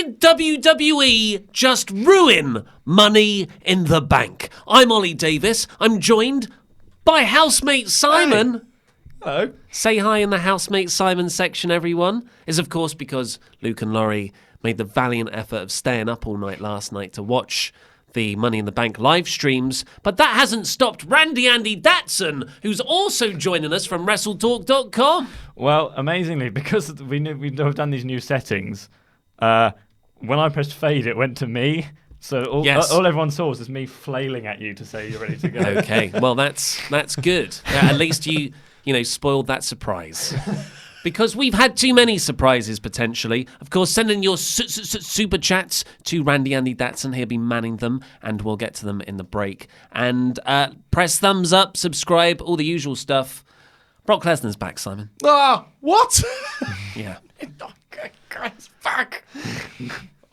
Did WWE just ruin Money in the Bank? I'm Ollie Davis. I'm joined by Housemate Simon. Hey. Hello. Say hi in the Housemate Simon section, everyone. Is of course because Luke and Laurie made the valiant effort of staying up all night last night to watch the Money in the Bank live streams, but that hasn't stopped Randy Andy Datson, who's also joining us from WrestleTalk.com. Well, amazingly, because we've done these new settings, when I pressed fade, it went to me. So all everyone saw was just me flailing at you to say you're ready to go. Okay, well that's good. At least you spoiled that surprise. Because we've had too many surprises, potentially. Of course, send in your super chats to Randy Andy Datson. He'll be manning them, and we'll get to them in the break. And press thumbs up, subscribe, all the usual stuff. Brock Lesnar's back, Simon. Ah, what? Yeah. Fuck.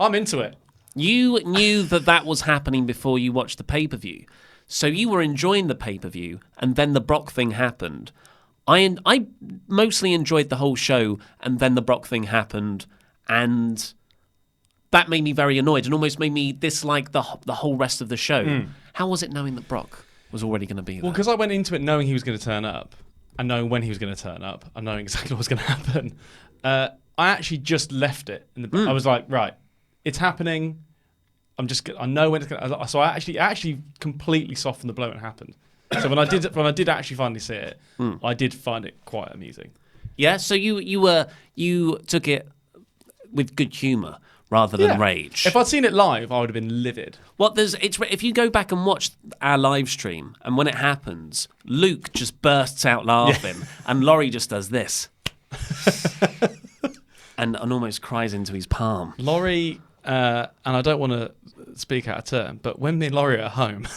I'm into it. You knew that was happening before you watched the pay-per-view. So you were enjoying the pay-per-view, and then the Brock thing happened. I mostly enjoyed the whole show, and then the Brock thing happened, and that made me very annoyed and almost made me dislike the whole rest of the show. How was it knowing that Brock was already going to be there? Well, because I went into it knowing he was going to turn up, and knowing when he was going to turn up, and knowing exactly what was going to happen. I actually just left it. I was like, right, it's happening. I know when it's going to. So I actually completely softened the blow when it happened. So when I did actually finally see it, I did find it quite amusing. Yeah, so you took it with good humour rather than rage. If I'd seen it live, I would have been livid. Well, if you go back and watch our live stream, and when it happens, Luke just bursts out laughing, and Laurie just does this, and almost cries into his palm. Laurie, and I don't want to speak out of turn, but when me and Laurie are at home.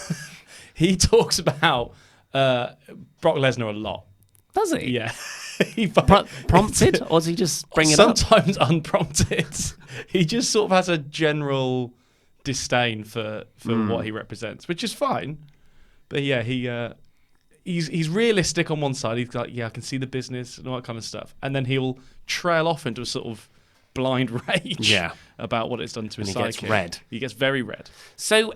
He talks about Brock Lesnar a lot. Does he? Yeah. Prompted? Or does he just bring it up? Sometimes unprompted. He just sort of has a general disdain for what he represents, which is fine. But yeah, he's realistic on one side. He's like, yeah, I can see the business and all that kind of stuff. And then he'll trail off into a sort of blind rage about what it's done to his psyche. He gets red. He gets very red. So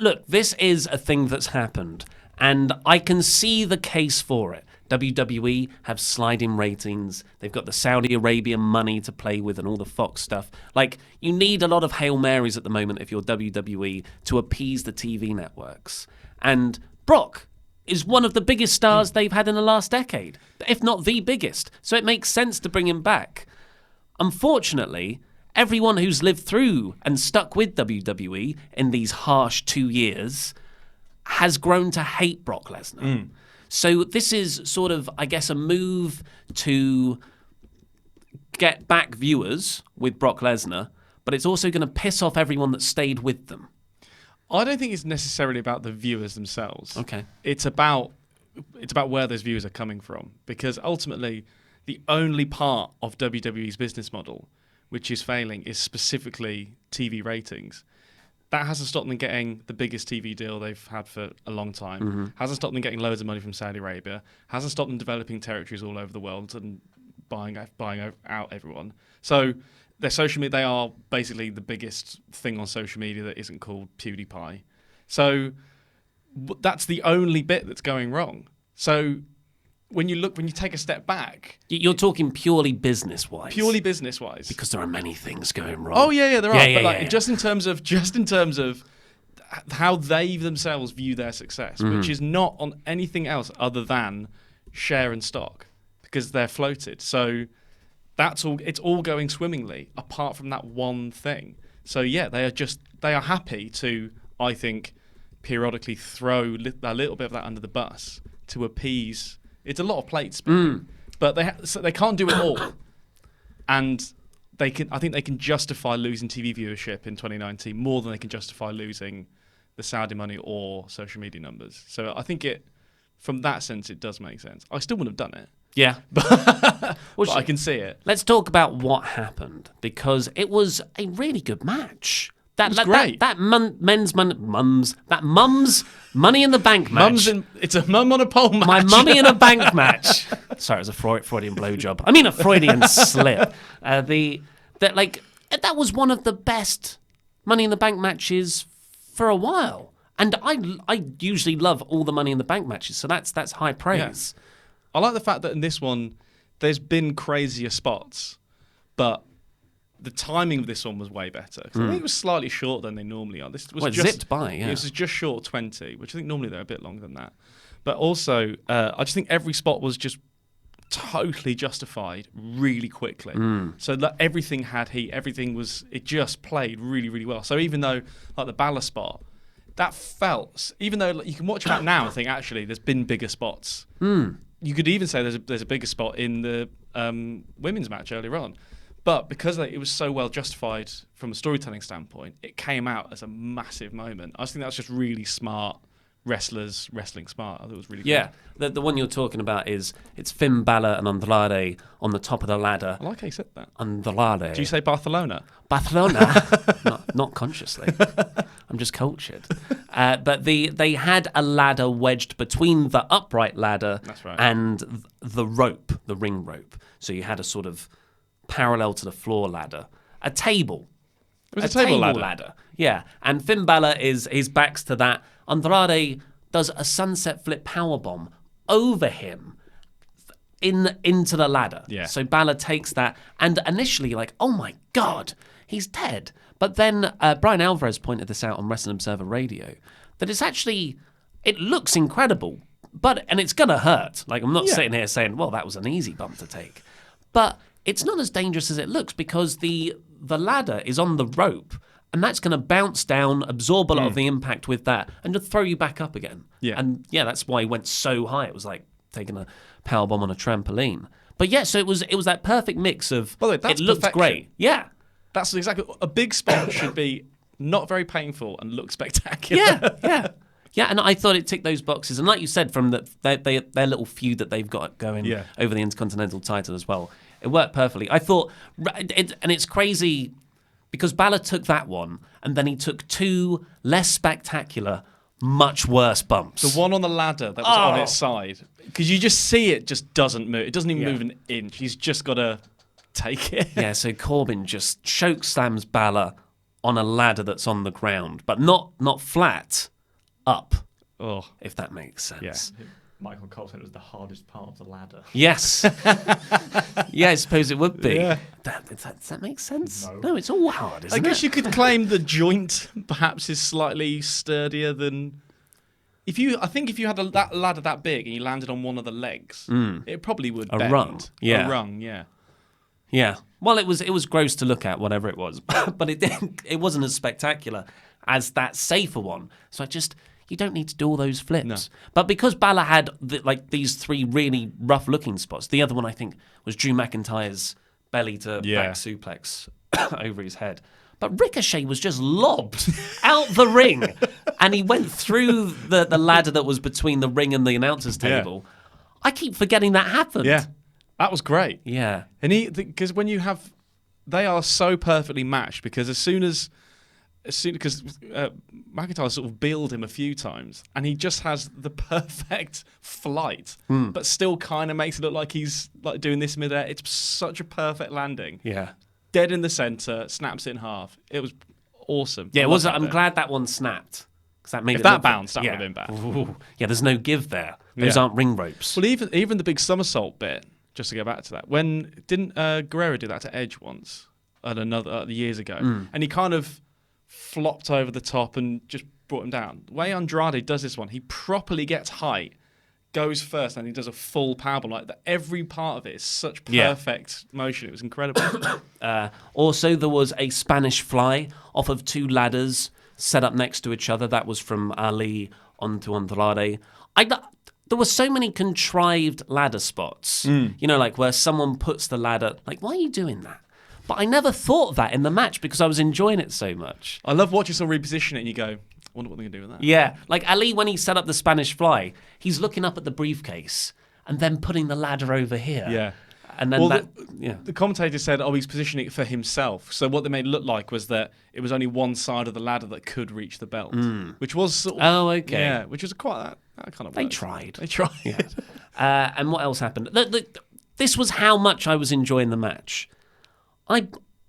look, this is a thing that's happened, and I can see the case for it. WWE have sliding ratings. They've got the Saudi Arabian money to play with and all the Fox stuff. Like, you need a lot of Hail Marys at the moment if you're WWE to appease the TV networks. And Brock is one of the biggest stars they've had in the last decade, if not the biggest. So it makes sense to bring him back. Unfortunately, everyone who's lived through and stuck with WWE in these harsh 2 years has grown to hate Brock Lesnar. So this is sort of, I guess, a move to get back viewers with Brock Lesnar, but it's also going to piss off everyone that stayed with them. I don't think it's necessarily about the viewers themselves. Okay. It's about where those viewers are coming from, because ultimately the only part of WWE's business model which is failing, is specifically TV ratings. That hasn't stopped them getting the biggest TV deal they've had for a long time. Mm-hmm. Hasn't stopped them getting loads of money from Saudi Arabia. Hasn't stopped them developing territories all over the world and buying out everyone. So their social media, they are basically the biggest thing on social media that isn't called PewDiePie. So that's the only bit that's going wrong. So when you take a step back, you're talking purely business-wise. Purely business-wise, because there are many things going wrong. Oh yeah, there are. But just in terms of how they themselves view their success, which is not on anything else other than share and stock, because they're floated. So that's all. It's all going swimmingly, apart from that one thing. So yeah, they are happy to, I think, periodically throw a little bit of that under the bus to appease. It's a lot of plate spinning, but they can't do it all, and I think they can justify losing TV viewership in 2019 more than they can justify losing the Saudi money or social media numbers. So I think from that sense, it does make sense. I still wouldn't have done it. Yeah, but I can see it. Let's talk about what happened, because it was a really good match. Great. That mum's Money in the Bank match. It's a mum on a pole match. My mummy in a bank match. Sorry, it was a Freudian blowjob. I mean a Freudian slip. that was one of the best Money in the Bank matches for a while. And I usually love all the Money in the Bank matches, so that's high praise. Yeah. I like the fact that in this one, there's been crazier spots, but the timing of this one was way better. I think it was slightly shorter than they normally are. This was just zipped by, yeah. It was just short 20, which I think normally they're a bit longer than that. But also, I just think every spot was just totally justified really quickly. So that everything had heat. It just played really, really well. So even though, like the Balor spot, that felt, even though you can watch that now and think, actually, there's been bigger spots. You could even say there's a bigger spot in the women's match earlier on. But because it was so well justified from a storytelling standpoint, it came out as a massive moment. I just think that's just really smart wrestlers wrestling smart. I thought it was really good. The one you're talking about it's Finn Balor and Andrade on the top of the ladder. I like how you said that. Andrade. Do you say Barcelona? Barcelona? not consciously. I'm just cultured. But they had a ladder wedged between the upright ladder and the rope, the ring rope. So you had a sort of parallel to the floor ladder, a table. It was a table ladder. Yeah, and Finn Balor his back's to that. Andrade does a sunset flip powerbomb over him into the ladder. Yeah. So Balor takes that, and initially like, oh my God, he's dead. But then Brian Alvarez pointed this out on Wrestling Observer Radio, that it looks incredible, and it's going to hurt. Like, I'm not sitting here saying, well, that was an easy bump to take. But it's not as dangerous as it looks because the ladder is on the rope, and that's going to bounce down, absorb a lot of the impact with that, and just throw you back up again. Yeah. And that's why he went so high. It was like taking a powerbomb on a trampoline. But so it was that perfect mix of, by the way, that's it looked perfection. great. Yeah. That's exactly, a big spot should be not very painful and look spectacular. Yeah, and I thought it ticked those boxes. And like you said, from their little feud that they've got going over the Intercontinental title as well, it worked perfectly. I thought, and it's crazy because Balor took that one, and then he took two less spectacular, much worse bumps. The one on the ladder that was on its side, because you just see it just doesn't move. It doesn't even move an inch. He's just got to take it. Yeah, so Corbin just choke slams Balor on a ladder that's on the ground, but not flat, up. Oh, if that makes sense. Yeah. Michael Cole said it was the hardest part of the ladder. Yes. Yeah, I suppose it would be. Yeah. Does that make sense? No, it's all hard, isn't it? I guess you could claim the joint perhaps is slightly sturdier than... I think if you had that ladder that big and you landed on one of the legs, it probably would bend. Rung. Yeah. A rung, yeah. Yeah. Well, it was gross to look at, whatever it was, but it wasn't as spectacular as that safer one. So you don't need to do all those flips. No. But because Balor had these three really rough-looking spots, the other one I think was Drew McIntyre's belly to back suplex over his head. But Ricochet was just lobbed out the ring, and he went through the ladder that was between the ring and the announcer's table. I keep forgetting that happened. Yeah, that was great. Yeah. And because when you have... They are so perfectly matched, because because McIntyre sort of billed him a few times, and he just has the perfect flight, but still kind of makes it look like he's like doing this midair. It's such a perfect landing. Yeah. Dead in the center, snaps it in half. It was awesome. Yeah, it was. I'm glad that one snapped, because that made if that bounced, that would have been bad. Ooh. Yeah, there's no give there. Those aren't ring ropes. Well, even the big somersault bit. Just to go back to that, didn't Guerrero do that to Edge once at another years ago, and he kind of flopped over the top and just brought him down. The way Andrade does this one, he properly gets height, goes first, and he does a full powerbomb. Like that, every part of it is such perfect motion. It was incredible. Also, there was a Spanish fly off of two ladders set up next to each other. That was from Ali onto Andrade. There were so many contrived ladder spots, like where someone puts the ladder, like, why are you doing that? But I never thought of that in the match because I was enjoying it so much. I love watching someone reposition it and you go, I wonder what they're going to do with that. Yeah, like Ali, when he set up the Spanish fly, he's looking up at the briefcase and then putting the ladder over here. Yeah. And then the commentator said, he's positioning it for himself. So what they made it look like was that it was only one side of the ladder that could reach the belt, which was sort of... Oh, okay. Yeah, which was quite... That kind of They works. tried. Yeah. And what else happened? This was how much I was enjoying the match.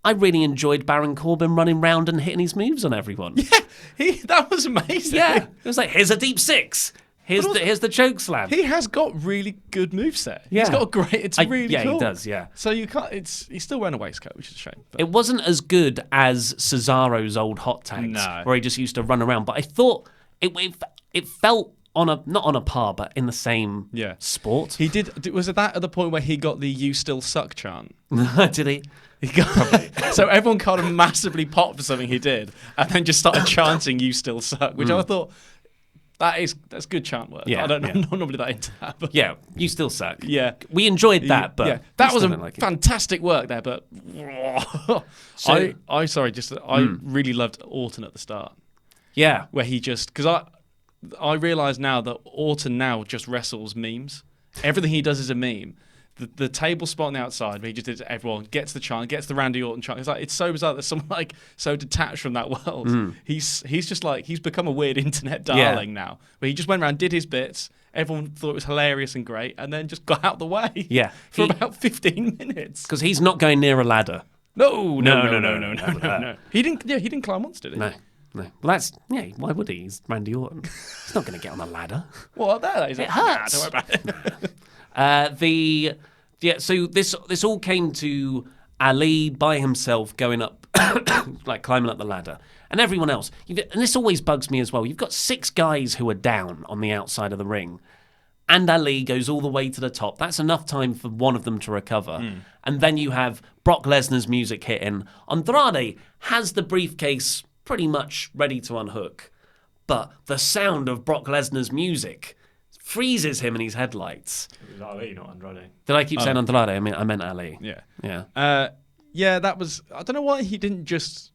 I really enjoyed Baron Corbin running round and hitting his moves on everyone. Yeah, that was amazing. Yeah, it was like, here's a deep six. Here's the choke slam. He has got really good moveset. Yeah. He's got a great. It's really cool. Yeah, he does. Yeah. So you can't. He's still wearing a waistcoat, which is a shame. But. It wasn't as good as Cesaro's old hot tags, where he just used to run around. But I thought it felt not on a par, but in the same sport. He did. Was it that at the point where he got the "You still suck" chant? Did he? Probably. So everyone kind of massively popped for something he did, and then just started chanting "You still suck," which I thought. That's good chant work. Yeah, I don't know. I'm not normally that into that. But yeah, you still suck. Yeah, we enjoyed that, but that was a fantastic work there. But I really loved Orton at the start. Yeah, where he just because I realise now that Orton now just wrestles memes. Everything he does is a meme. The table spot on the outside where he just did it to everyone, gets the chant, gets the Randy Orton chant. It's so bizarre that someone so detached from that world. He's just he's become a weird internet darling now. Where he just went around, did his bits, everyone thought it was hilarious and great, and then just got out the way. Yeah. For about 15 minutes. Because he's not going near a ladder. No. He didn't climb once, did he? No. Well, why would he? He's Randy Orton. He's not going to get on a ladder. Well, it hurts. Don't worry about it. So this all came to Ali by himself going up, climbing up the ladder, and everyone else. And this always bugs me as well. You've got 6 guys who are down on the outside of the ring, and Ali goes all the way to the top. That's enough time for one of them to recover. And then you have Brock Lesnar's music hitting. Andrade has the briefcase pretty much ready to unhook, but the sound of Brock Lesnar's music freezes him in his headlights. It was Ali, not Andrade. Did I keep saying Andrade? I meant Ali. Yeah. That was. I don't know why he didn't just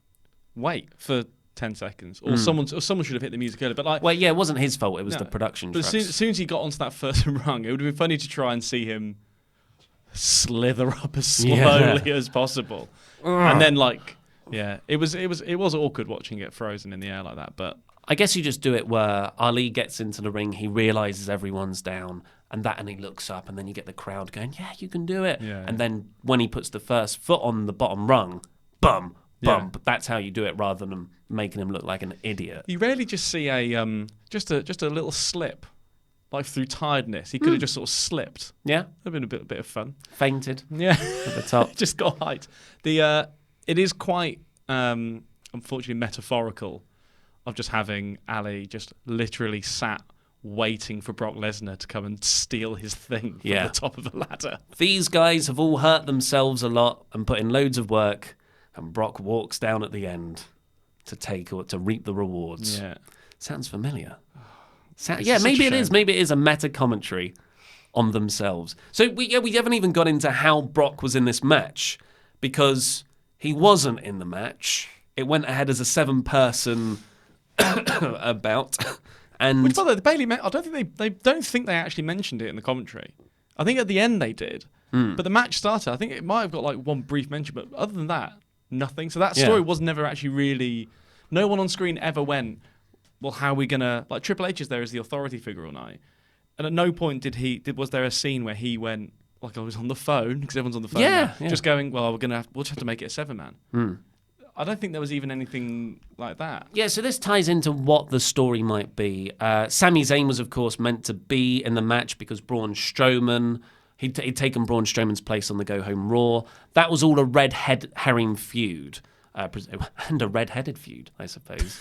wait for 10 seconds, or someone should have hit the music earlier. But it wasn't his fault. It was the production. But as soon as he got onto that first rung, it would have been funny to try and see him slither up as slowly as possible, and then it was awkward watching it frozen in the air like that, but. I guess you just do it where Ali gets into the ring, he realises everyone's down, and he looks up, and then you get the crowd going, yeah, you can do it. Yeah. And then when he puts the first foot on the bottom rung, bum. Yeah. But that's how you do it rather than making him look like an idiot. You rarely just see a just a little slip, through tiredness. He could have just sort of slipped. Yeah. That'd been a bit of fun. Fainted. Yeah. At the top. Just got height. It is quite, unfortunately, metaphorical of just having Ali just literally sat waiting for Brock Lesnar to come and steal his thing from the top of the ladder. These guys have all hurt themselves a lot and put in loads of work, and Brock walks down at the end to reap the rewards. Yeah. Sounds familiar. Maybe it is. Maybe it is a meta commentary on themselves. So we haven't even got into how Brock was in this match, because he wasn't in the match. It went ahead as a 7-person about, and which, by the way, the Bayley. I don't think they actually mentioned it in the commentary. I think at the end they did, but the match started. I think it might have got one brief mention, but other than that, nothing. So that story was never actually really. No one on screen ever went, well, how are we gonna Triple H is there as the authority figure all night, and at no point was there a scene where he went I was on the phone because everyone's on the phone. Yeah. Just going, well, we'll just have to make it a 7-man. I don't think there was even anything like that. Yeah, so this ties into what the story might be. Sami Zayn was, of course, meant to be in the match because Braun Strowman, he'd taken Braun Strowman's place on the Go Home Raw. That was all a red herring feud, and a red-headed feud, I suppose.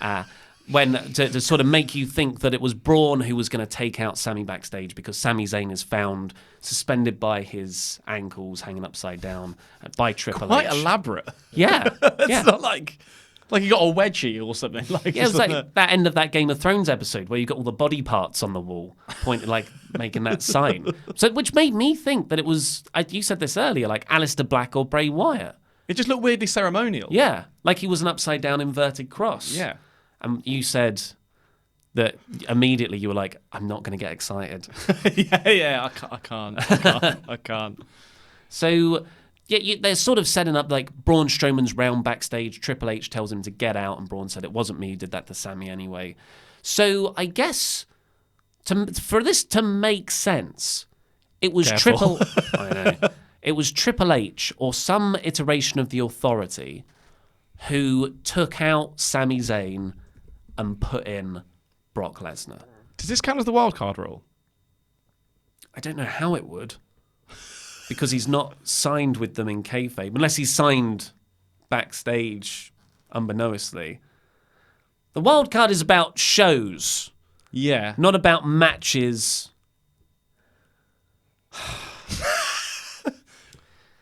To sort of make you think that it was Braun who was going to take out Sami backstage, because Sami Zayn is found suspended by his ankles, hanging upside down by Triple H. Quite elaborate. Yeah. It's not like he got a wedgie or something. It was like that end of that Game of Thrones episode where you got all the body parts on the wall, making that sign. So, which made me think that it was, you said this earlier, like Aleister Black or Bray Wyatt. It just looked weirdly ceremonial. Yeah, like he was an upside down inverted cross. Yeah. And you said that immediately you were like, I'm not going to get excited. I can't. So, they're sort of setting up Braun Strowman's round backstage. Triple H tells him to get out, and Braun said, it wasn't me who did that to Sami anyway. So, I guess, for this to make sense, it was Careful. I know. it was Triple H or some iteration of the Authority who took out Sami Zayn and put in Brock Lesnar. Does this count as the wild card rule? I don't know how it would, because he's not signed with them in kayfabe, unless he's signed backstage unbeknownstly. The wild card is about shows, not about matches.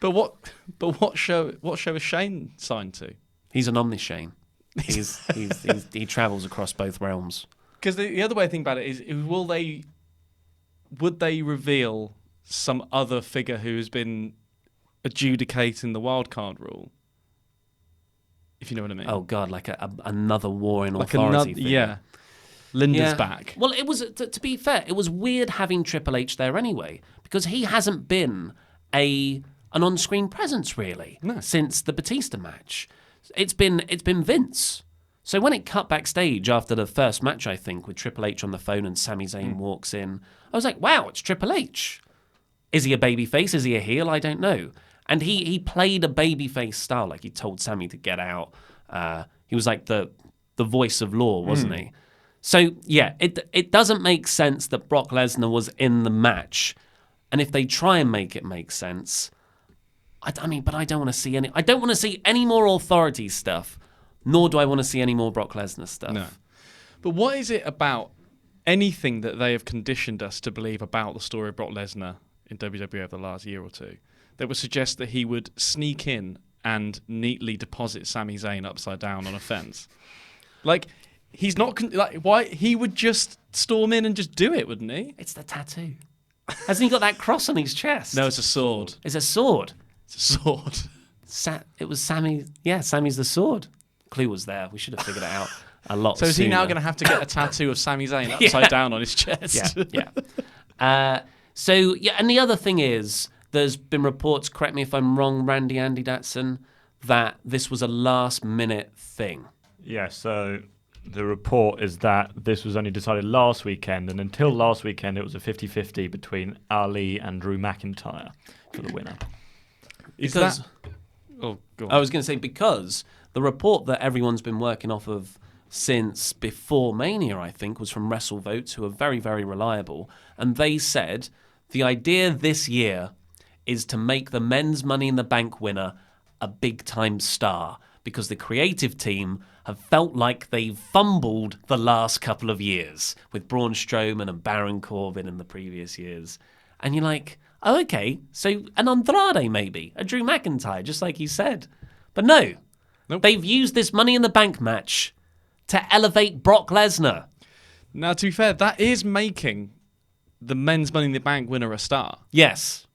But what show is Shane signed to? He's an Omni-Shane. He travels across both realms. Because the other way to think about it is, would they reveal some other figure who has been adjudicating the wildcard rule? If you know what I mean. Oh God, like another war in authority figure. Yeah. Linda's back. Well, it was, to be fair, it was weird having Triple H there anyway, because he hasn't been an on-screen presence really since the Batista match. It's been Vince. So when it cut backstage after the first match, I think, with Triple H on the phone and Sami Zayn walks in, I was like, wow, it's Triple H. Is he a babyface? Is he a heel? I don't know. And he played a babyface style, like he told Sami to get out. He was like the voice of law, wasn't he? So, yeah, it doesn't make sense that Brock Lesnar was in the match. And if they try and make it make sense, I mean, but I don't want to see any. I don't want to see any more authority stuff, nor do I want to see any more Brock Lesnar stuff. No. But what is it about anything that they have conditioned us to believe about the story of Brock Lesnar in WWE over the last year or two that would suggest that he would sneak in and neatly deposit Sami Zayn upside down on a fence? Like, he's not why he would just storm in and just do it, wouldn't he? It's the tattoo. Hasn't he got that cross on his chest? No, it's a sword. It's a sword. It's a sword. It was Sami. Yeah, Sami's the sword. Clue was there. We should have figured it out a lot So is sooner. he now going to have to get a tattoo of Sami Zayn upside down on his chest? Yeah. And the other thing is, there's been reports, correct me if I'm wrong, Andy Datson, that this was a last-minute thing. Yeah, so the report is that this was only decided last weekend, and until last weekend it was a 50-50 between Ali and Drew McIntyre for the winner. Oh, go on. I was going to say, because the report that everyone's been working off of since before Mania, I think, was from WrestleVotes, who are very, very reliable, and they said the idea this year is to make the men's Money in the Bank winner a big-time star, because the creative team have felt like they've fumbled the last couple of years with Braun Strowman and Baron Corbin in the previous years. And you're like, oh, okay, so an Andrade maybe, a Drew McIntyre, just like you said. But no, They've used this Money in the Bank match to elevate Brock Lesnar. Now, to be fair, that is making the men's Money in the Bank winner a star. Yes.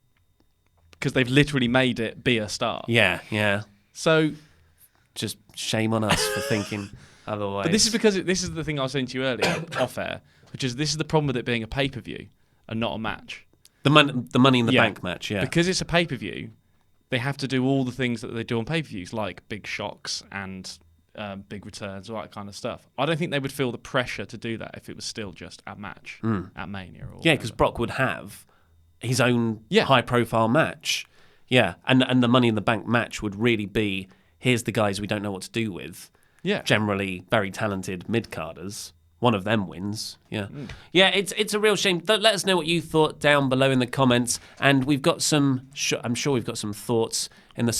Because they've literally made it be a star. Yeah. So, just shame on us for thinking otherwise. But this is because this is the thing I was saying to you earlier, off air, which is this is the problem with it being a pay-per-view and not a match. The Money in the Bank match, yeah. Because it's a pay-per-view, they have to do all the things that they do on pay-per-views, like big shocks and big returns, all that kind of stuff. I don't think they would feel the pressure to do that if it was still just a match at Mania. Or because Brock would have his own high-profile match. Yeah, and the Money in the Bank match would really be, here's the guys we don't know what to do with. Yeah. Generally very talented mid-carders. One of them wins. Yeah. Yeah, it's a real shame. Let us know what you thought down below in the comments. And we've got some, I'm sure we've got some thoughts in the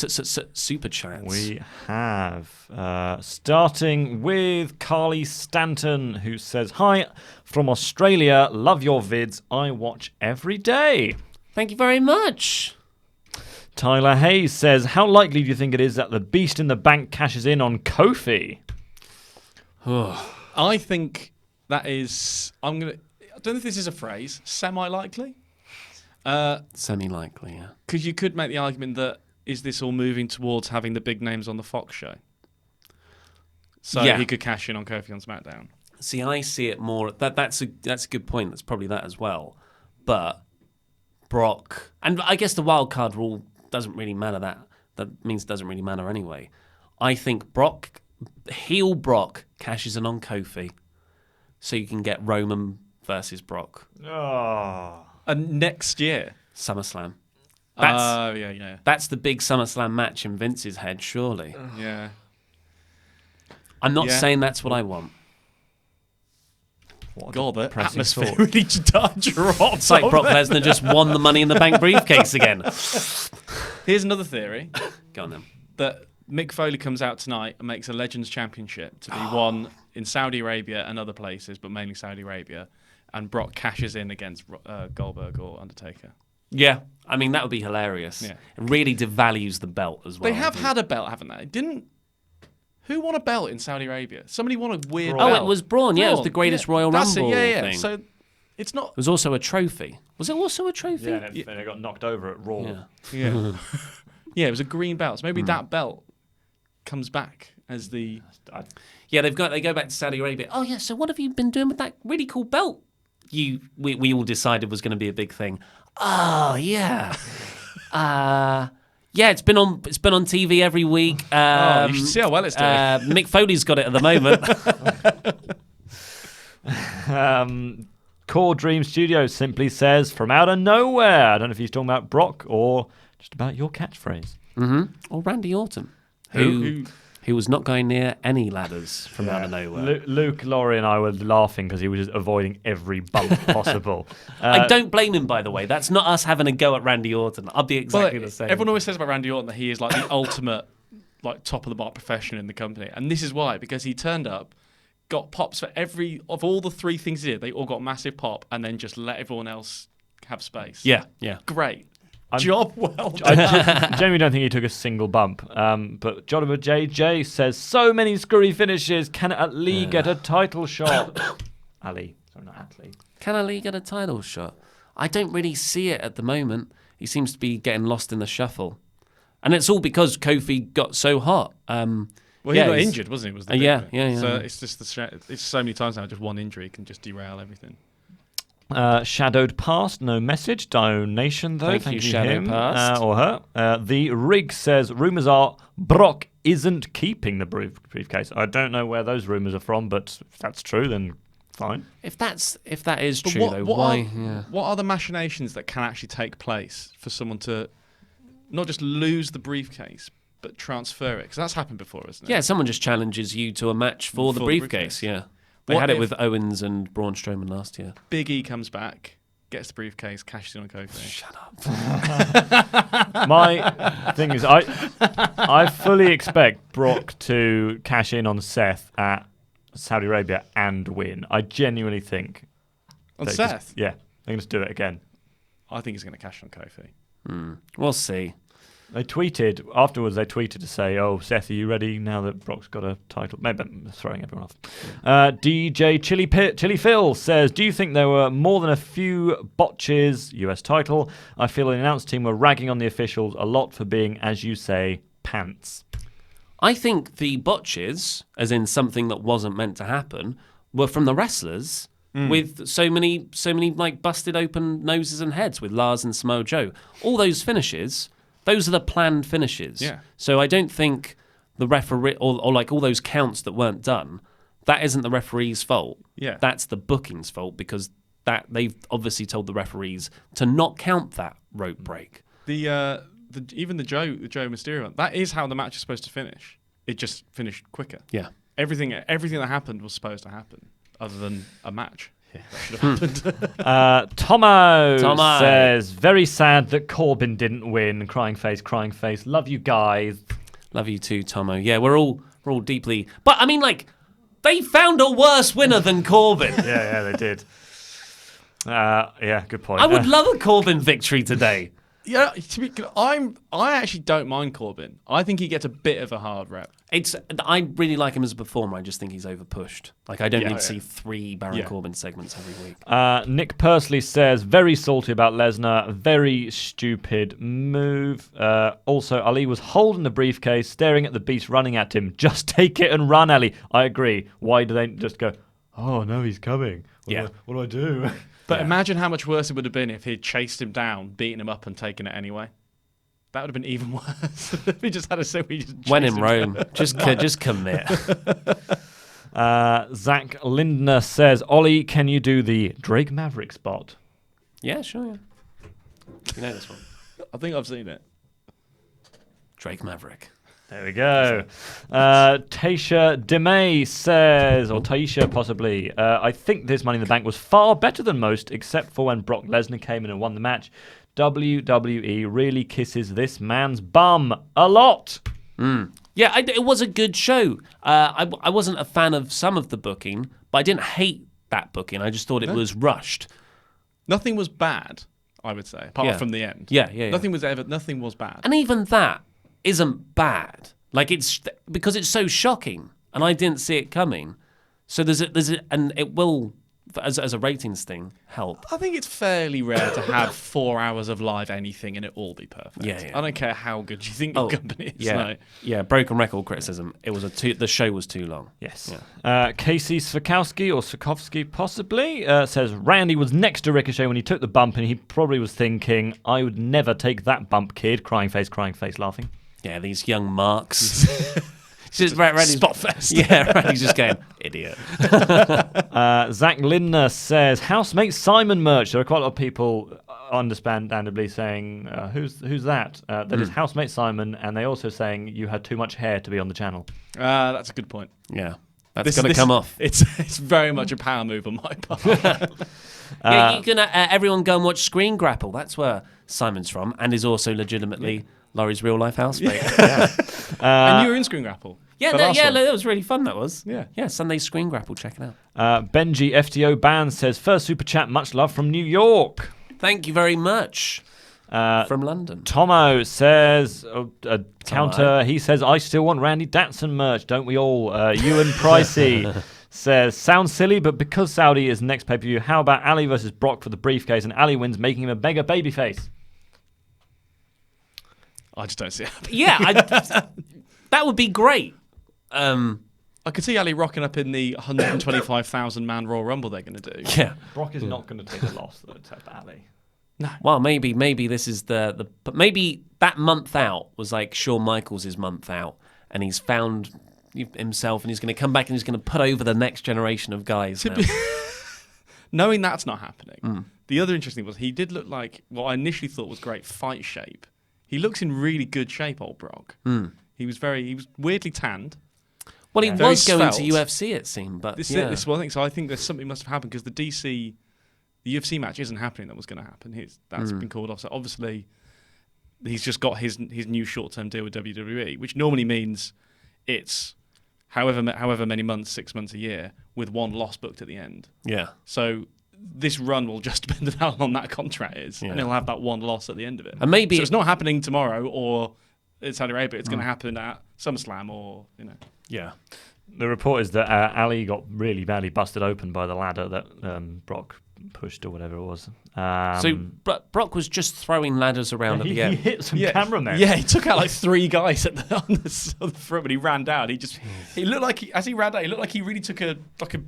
super chats. We have. Starting with Carly Stanton, who says, "Hi from Australia. Love your vids. I watch every day." Thank you very much. Tyler Hayes says, "How likely do you think it is that the Beast in the Bank cashes in on Kofi?" I think that is. I don't know if this is a phrase. Semi-likely. Semi-likely, yeah. Because you could make the argument that is this all moving towards having the big names on the Fox show? So he could cash in on Kofi on SmackDown. See, I see it more. That's a good point. That's probably that as well. But Brock, and I guess the wild card rule doesn't really matter. That means it doesn't really matter anyway. I think heel Brock cashes in on Kofi, so you can get Roman versus Brock. Oh. And next year, SummerSlam. That's the big SummerSlam match in Vince's head, surely. Yeah. I'm not saying that's what I want. God, the atmosphere really dropped. It's like Brock Lesnar just won the Money in the Bank briefcase again. Here's another theory. Go on then. That Mick Foley comes out tonight and makes a Legends Championship to be won in Saudi Arabia and other places, but mainly Saudi Arabia, and Brock cashes in against Goldberg or Undertaker. Yeah, I mean, that would be hilarious. Yeah. It really devalues the belt as well. They have had a belt, haven't they? Who won a belt in Saudi Arabia? Somebody won a weird belt. Oh, it was Braun. Yeah, it was the greatest Royal Rumble thing. So it's not... It was also a trophy. Was it also a trophy? Yeah, and it got knocked over at Raw. Yeah. Yeah, it was a green belt. So maybe that belt comes back as the... Yeah, they go back to Saudi Arabia. Oh, yeah, so what have you been doing with that really cool belt we all decided was going to be a big thing? Oh, yeah. Yeah, it's been on TV every week. You should see how well it's doing. Mick Foley's got it at the moment. Core Dream Studios simply says, from out of nowhere. I don't know if he's talking about Brock or just about your catchphrase. Mm-hmm. Or Randy Orton, who was not going near any ladders from out of nowhere. Luke, Laurie and I were laughing because he was just avoiding every bump possible. I don't blame him, by the way. That's not us having a go at Randy Orton. I'll be exactly the same. Everyone always says about Randy Orton that he is like the ultimate top of the bar professional in the company. And this is why, because he turned up, got pops for of all the 3 things he did, they all got massive pop and then just let everyone else have space. Yeah. Great. Job well done. I genuinely don't think he took a single bump. But Jonathan JJ says, so many screwy finishes. Can Ali get a title shot? Ali. Sorry, not Ali. Can Ali get a title shot? I don't really see it at the moment. He seems to be getting lost in the shuffle. And it's all because Kofi got so hot. Well, he got injured, wasn't he? Was the yeah. So it's just it's so many times now, just one injury can just derail everything. Shadowed Past, no message. Donation, though. Thank you, Shadowed Past. Or her. The Rig says, rumours are Brock isn't keeping the briefcase. I don't know where those rumours are from, but if that's true, then fine. If that is true, why? What are the machinations that can actually take place for someone to not just lose the briefcase, but transfer it? Because that's happened before, isn't it? Yeah, someone just challenges you to a match for the briefcase, yeah. They had it with Owens and Braun Strowman last year. Big E comes back, gets the briefcase, cashes in on Kofi. Shut up. My thing is, I fully expect Brock to cash in on Seth at Saudi Arabia and win. I genuinely think. On Seth? They're going to do it again. I think he's going to cash on Kofi. We'll see. They tweeted afterwards. They tweeted to say, "Oh, Seth, are you ready now that Brock's got a title?" Maybe I'm throwing everyone off. DJ Chili Phil says, "Do you think there were more than a few botches? US title. I feel the announced team were ragging on the officials a lot for being, as you say, pants." I think the botches, as in something that wasn't meant to happen, were from the wrestlers with so many like busted open noses and heads with Lars and Samoa Joe. All those finishes. Those are the planned finishes. Yeah. So I don't think the referee, or like all those counts that weren't done, that isn't the referee's fault. Yeah. That's the booking's fault because that they've obviously told the referees to not count that rope break. Even the Joe Mysterio one, that is how the match is supposed to finish. It just finished quicker. Yeah. Everything that happened was supposed to happen, other than a match. Yeah. That should have happened. Tomo says, very sad that Corbin didn't win. Crying face. Love you guys. Love you too, Tomo. Yeah, we're all deeply. But I mean, like, they found a worse winner than Corbin. yeah, they did. Yeah, good point. I would love a Corbin victory today. Yeah, I actually don't mind Corbin. I think he gets a bit of a hard rep. I really like him as a performer. I just think he's overpushed. Like, I don't need to see 3 Baron Corbin segments every week. Nick Pursley says, very salty about Lesnar. Very stupid move. Also, Ali was holding the briefcase, staring at the beast running at him. Just take it and run, Ali. I agree. Why do they just go, oh, no, he's coming. What do I do? But imagine how much worse it would have been if he'd chased him down, beaten him up, and taken it anyway. That would have been even worse. If he just had to say we just when in Rome, just commit. Zach Lindner says, Ollie, can you do the Drake Maverick spot? Yeah, sure. Yeah. You know this one. I think I've seen it. Drake Maverick. There we go. Taisha DeMay says, or Taisha possibly, I think this Money in the Bank was far better than most, except for when Brock Lesnar came in and won the match. WWE really kisses this man's bum a lot. Yeah, it was a good show. I wasn't a fan of some of the booking, but I didn't hate that booking. I just thought it was rushed. Nothing was bad, I would say, apart from the end. Yeah. Nothing was bad. And even that isn't bad. Like, it's because it's so shocking, and I didn't see it coming. So and it will, as a ratings thing, help. I think it's fairly rare to have 4 hours of live anything and it all be perfect. Yeah. I don't care how good you think your company is. Yeah. Broken record criticism. It was the show was too long. Yes. Yeah. Casey Svakowski or Swakovsky possibly says Randy was next to Ricochet when he took the bump, and he probably was thinking, "I would never take that bump, kid." Crying face, laughing. Yeah, these young marks. Just Randy's spot fest. Yeah, Randy's just going, idiot. Zach Lindner says, Housemate Simon merch. There are quite a lot of people, understandably, saying, who's that? That is Housemate Simon, and they also saying you had too much hair to be on the channel. That's a good point. Yeah, that's going to come off. It's very much a power move on my part. You can everyone go and watch Screen Grapple. That's where Simon's from, and is also legitimately Laurie's real life housemate. And you were in Screen Grapple. That was really fun. That was. Yeah. Sunday Screen Grapple. Check it out. Benji FTO Band says, first super chat, much love from New York. Thank you very much. From London. Tomo says, counter, he says, I still want Randy Datson merch, don't we all? Ewan Pricey says, sounds silly, but because Saudi is next pay-per-view, how about Ali versus Brock for the briefcase, and Ali wins, making him a mega babyface? I just don't see it happening. Yeah, that would be great. I could see Ali rocking up in the 125,000-man Royal Rumble they're going to do. Yeah. Brock is not going to take a loss, though, except Ali. No. Well, maybe this is but maybe that month out was like Shawn Michaels' month out, and he's found himself, and he's going to come back and he's going to put over the next generation of guys now. Knowing that's not happening, the other interesting thing was he did look like what I initially thought was great fight shape. He looks in really good shape, old Brock. He was weirdly tanned. Well, he Very was going svelte. to UFC, it seemed, but This is one thing. So I think there's something must have happened because the UFC match isn't happening. That was going to happen. That's been called off. So obviously, he's just got his new short-term deal with WWE, which normally means it's however many months, 6 months, a year, with one loss booked at the end. Yeah. So this run will just depend on how long that contract is, and he'll have that one loss at the end of it. And maybe so it's not happening tomorrow or in Saudi Arabia. It's going to happen at SummerSlam or Yeah. The report is that Ali got really badly busted open by the ladder that Brock pushed or whatever it was. Um, So Brock was just throwing ladders around at the He end. hit some cameramen. Yeah, he took out like 3 guys on the front when he ran down. He looked like as he ran down, he looked like he really took a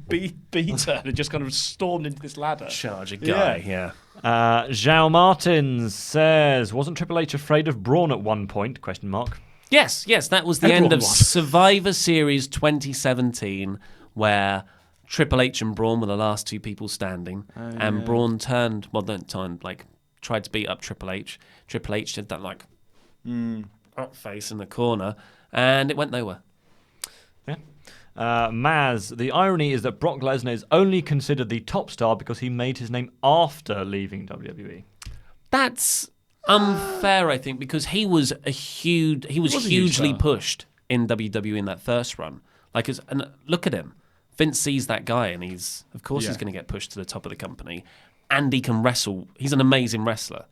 beater and just kind of stormed into this ladder. Charge a guy, yeah. Zhao Martins says, wasn't Triple H afraid of Braun at one point? ? Yes, that was the end of Survivor Series 2017, where Triple H and Braun were the last 2 people standing, and Braun tried to beat up Triple H. Triple H did that up face in the corner, and it went nowhere. Yeah. Maz, the irony is that Brock Lesnar is only considered the top star because he made his name after leaving WWE. That's unfair, I think, because he was hugely pushed in WWE in that first run. And look at him. Vince sees that guy, and he's going to get pushed to the top of the company, and he can wrestle. He's an amazing wrestler.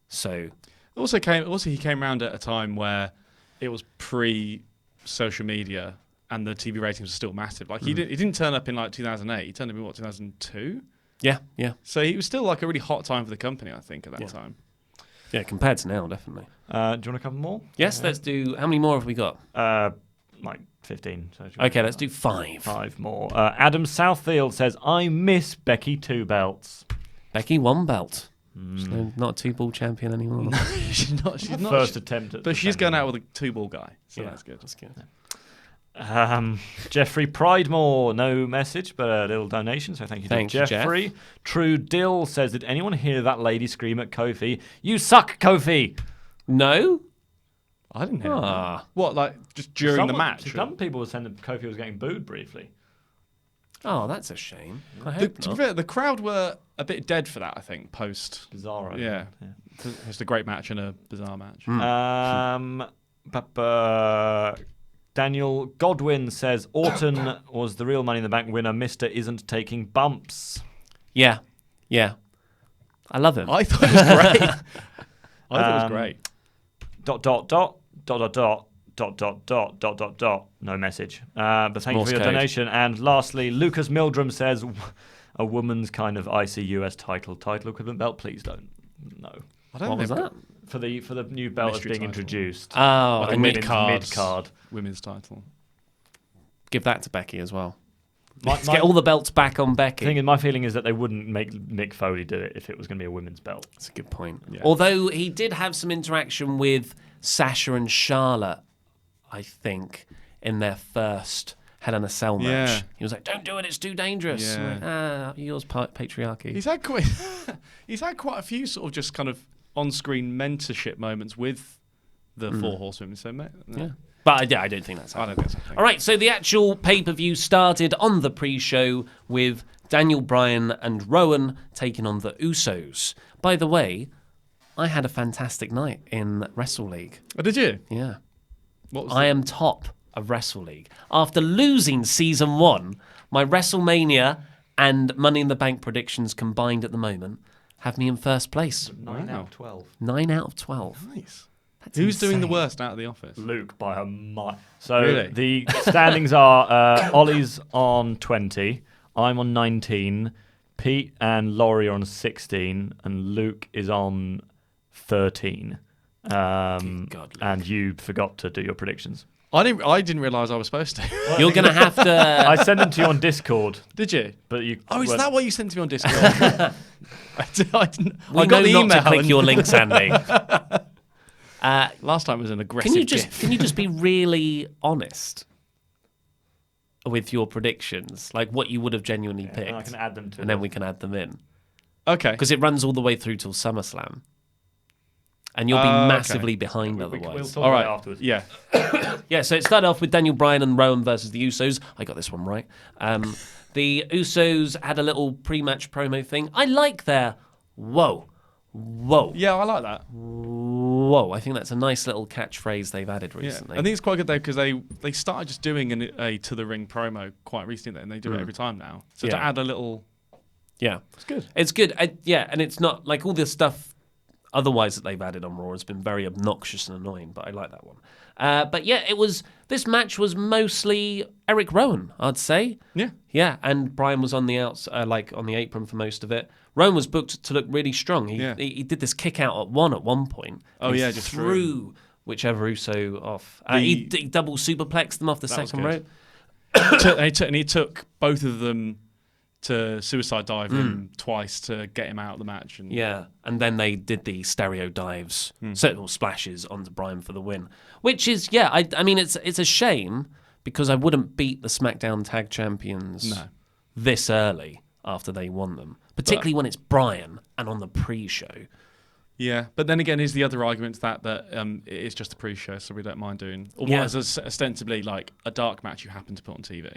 So he came around at a time where it was pre-social media, and the TV ratings were still massive. He didn't turn up in 2008. He turned up in 2002. Yeah. So it was still a really hot time for the company, I think, at that time. Yeah, compared to now, definitely. Do you want a couple more? Yes, let's do. How many more have we got? 15. So okay, let's do 5. 5 more. Adam Southfield says, I miss Becky 2 belts. Becky 1 belt. She's not a 2-ball champion anymore. No, she's not. First attempt at. But she's going out with a 2-ball guy, so that's good. That's good. Jeffrey Pridemore, no message, but a little donation, so thank you to Jeffrey. Jeff. True Dill says, did anyone hear that lady scream at Kofi? You suck, Kofi! No? I didn't hear Ah. that. What, like just during the match? Some people were saying that Kofi was getting booed briefly. Oh, that's a shame. I To hope be not. fair, the crowd were a bit dead for that, I think, post. Bizarro. Yeah. It's a great match and a bizarre match. Daniel Godwin says Orton was the real Money in the Bank winner. Mister isn't taking bumps. Yeah. I love him. I thought it was great. I thought it was great. ... No message. But thank you Morse for your code. donation. And lastly, Lucas Mildrum says a woman's kind of ICUS title equivalent belt. Please don't. No. I don't What was think that? For the new belt that's Mystery being title. introduced. Oh, Like and mid Mid card. women's title. give that to Becky as well. My Let's get all the belts back on Becky. my feeling is that they wouldn't make Mick Foley do it if it was going to be a women's belt. That's a good point. Yeah. Although he did have some interaction with Sasha and Charlotte, I think, in their first Hell in a Cell match. Yeah. He was like, "Don't do it; it's too dangerous." Yeah. I'm like, yours, patriarchy. He's had quite a few sort of just kind of on-screen mentorship moments with the Four Horsewomen. So, Yeah. But I don't think that's I happening. don't think that's a thing. All right, so the actual pay-per-view started on the pre-show with Daniel Bryan and Rowan taking on the Usos. By the way, I had a fantastic night in Wrestle League. Oh, did you? Yeah. What was I am top of Wrestle League. After losing Season 1, my WrestleMania and Money in the Bank predictions combined at the moment have me in first place. 9 out of 12. 9 out of 12. nice. That's Who's doing the insane. worst out of the office? Luke by a mile. So Really? the standings are Ollie's on 20, I'm on 19, Pete and Laurie are on 16, and Luke is on 13. God, Luke. And you forgot to do your predictions. I didn't realise I was supposed to. You're going to have to... I sent them to you on Discord, Did you? but you. Oh, is weren't- that what you sent to me on Discord? I got we the know email. not to click and- your links, Andy. Last time was an aggressive Can you just be really honest with your predictions, like what you would have genuinely Yeah, picked, and I can add them to and then we can add them in Okay. because it runs all the way through till SummerSlam, and you'll be Okay. massively behind We'll otherwise. talk All about right. it afterwards. Yeah. Yeah, so it started off with Daniel Bryan and Rowan versus the Usos. I got this one right. The Usos had a little pre-match promo thing. I like their whoa. Yeah, I like that. Whoa. I think that's a nice little catchphrase they've added Yeah. recently. I think it's quite good though because they started just doing a to the ring promo quite recently, and they do it every time now. So to Yeah. add a little, Yeah. it's good. It's good. Yeah, and it's not like all this stuff otherwise that they've added on Raw has been very obnoxious and annoying, but I like that one. But yeah, this match was mostly Eric Rowan, I'd say. Yeah. Yeah, and Bryan was on the on the apron for most of it. Rowan was booked to look really strong. He did this kick out at one point. Oh, and he yeah, just threw whichever Uso off. He double superplexed them off the That was second good. rope. And he took both of them to suicide dive him twice to get him out of the match. And Yeah, and then they did the stereo dives, certain splashes onto Bryan for the win. Which is, I mean, it's a shame because I wouldn't beat the SmackDown Tag Champions this early after they won them, particularly when it's Bryan and on the pre-show. Yeah, but then again, is the other argument that it is just a pre-show, so we don't mind doing, or Yeah. what is ostensibly like a dark match you happen to put on TV.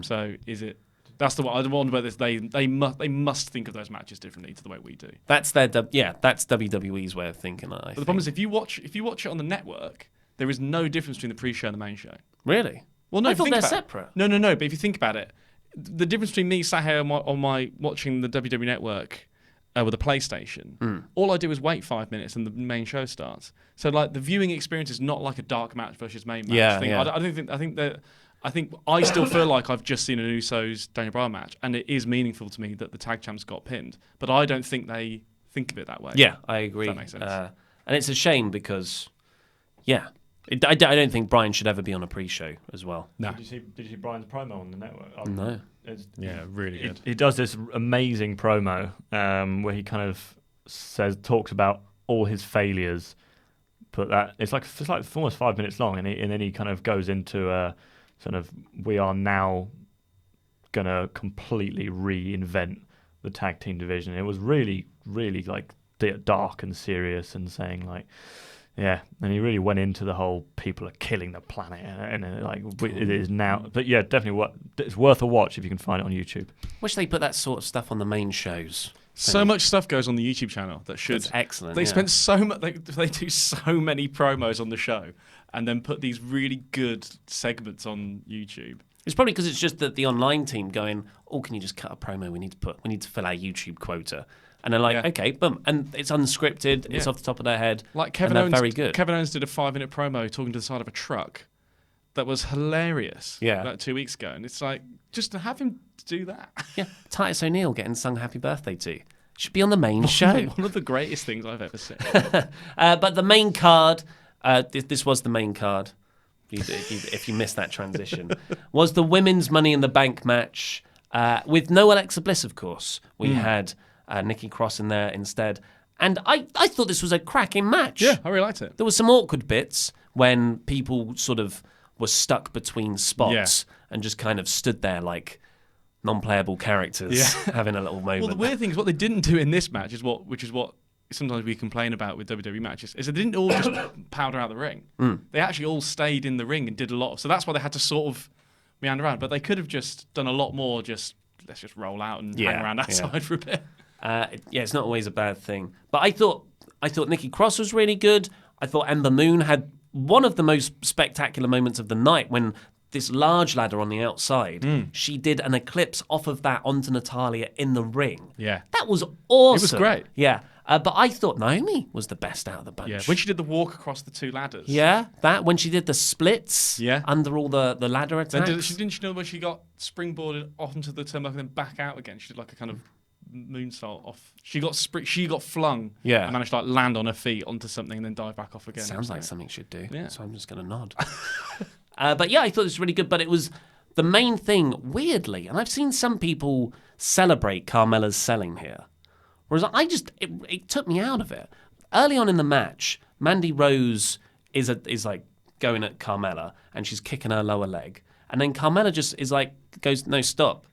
So is it? That's the one. I wonder whether they must think of those matches differently to the way we do. That's that's WWE's way of thinking. But the problem is, if you watch it on the network, there is no difference between the pre-show and the main show. Really? Well, no, I if you thought think they're about it. separate. No. But if you think about it, the difference between me sat here on my watching the WWE Network with a PlayStation, all I do is wait 5 minutes and the main show starts. So like the viewing experience is not like a dark match versus main match Yeah, thing. yeah. I think I still feel like I've just seen an Usos Daniel Bryan match, and it is meaningful to me that the tag champs got pinned. But I don't think they think of it that way. Yeah, I agree. That makes sense. And it's a shame because, I don't think Bryan should ever be on a pre-show as well. No. Did you see Bryan's promo on the network? No. Yeah, really good. He does this amazing promo where he kind of talks about all his failures, but that it's like almost 5 minutes long, and then he kind of goes into sort of we are now gonna completely reinvent the tag team division. It was really, really like dark and serious, and saying like Yeah, and he really went into the whole people are killing the planet, and it is now. But yeah, definitely, it's worth a watch if you can find it on YouTube. Wish they put that sort of stuff on the main shows. So much stuff goes on the YouTube channel that should. That's excellent. They spent so much. They do so many promos on the show, and then put these really good segments on YouTube. It's probably because it's just the online team going, "Oh, can you just cut a promo? We need to fill our YouTube quota." And they're like, okay, boom. And it's unscripted. It's off the top of their head. Like Kevin and Owens, very good. Kevin Owens did a 5-minute promo talking to the side of a truck that was hilarious. Yeah. Like 2 weeks ago. And it's like, just to have him do that. Yeah. Titus O'Neil getting sung happy birthday to. Should be on the main show. One of the greatest things I've ever seen. But the main card, this was the main card, if you missed that transition, was the women's Money in the Bank match with no Alexa Bliss, of course. We had Nikki Cross in there instead. And I thought this was a cracking match. Yeah, I really liked it. There were some awkward bits when people sort of were stuck between spots and just kind of stood there like non-playable characters having a little moment. Well, the weird thing is what they didn't do in this match which is what sometimes we complain about with WWE matches, is they didn't all just powder out the ring. They actually all stayed in the ring and did a lot. So that's why they had to sort of meander around. But they could have just done a lot more, let's just roll out and hang around outside for a bit. It's not always a bad thing. But I thought Nikki Cross was really good. I thought Ember Moon had one of the most spectacular moments of the night when this large ladder on the outside, she did an eclipse off of that onto Natalya in the ring. Yeah. That was awesome. It was great. Yeah. But I thought Naomi was the best out of the bunch. Yeah. When she did the walk across the two ladders. Yeah, when she did the splits under all the ladder attacks. Didn't she know when she got springboarded off into the turnbuckle and then back out again? She did like a kind of moonsault off. She got flung and managed to land on her feet onto something and then dive back off again. Sounds like something she'd do. Yeah. So I'm just going to nod. But yeah, I thought it was really good. But it was the main thing, weirdly, and I've seen some people celebrate Carmella's selling here. Whereas it took me out of it. Early on in the match, Mandy Rose is like going at Carmella and she's kicking her lower leg. And then Carmella just goes, no, stop.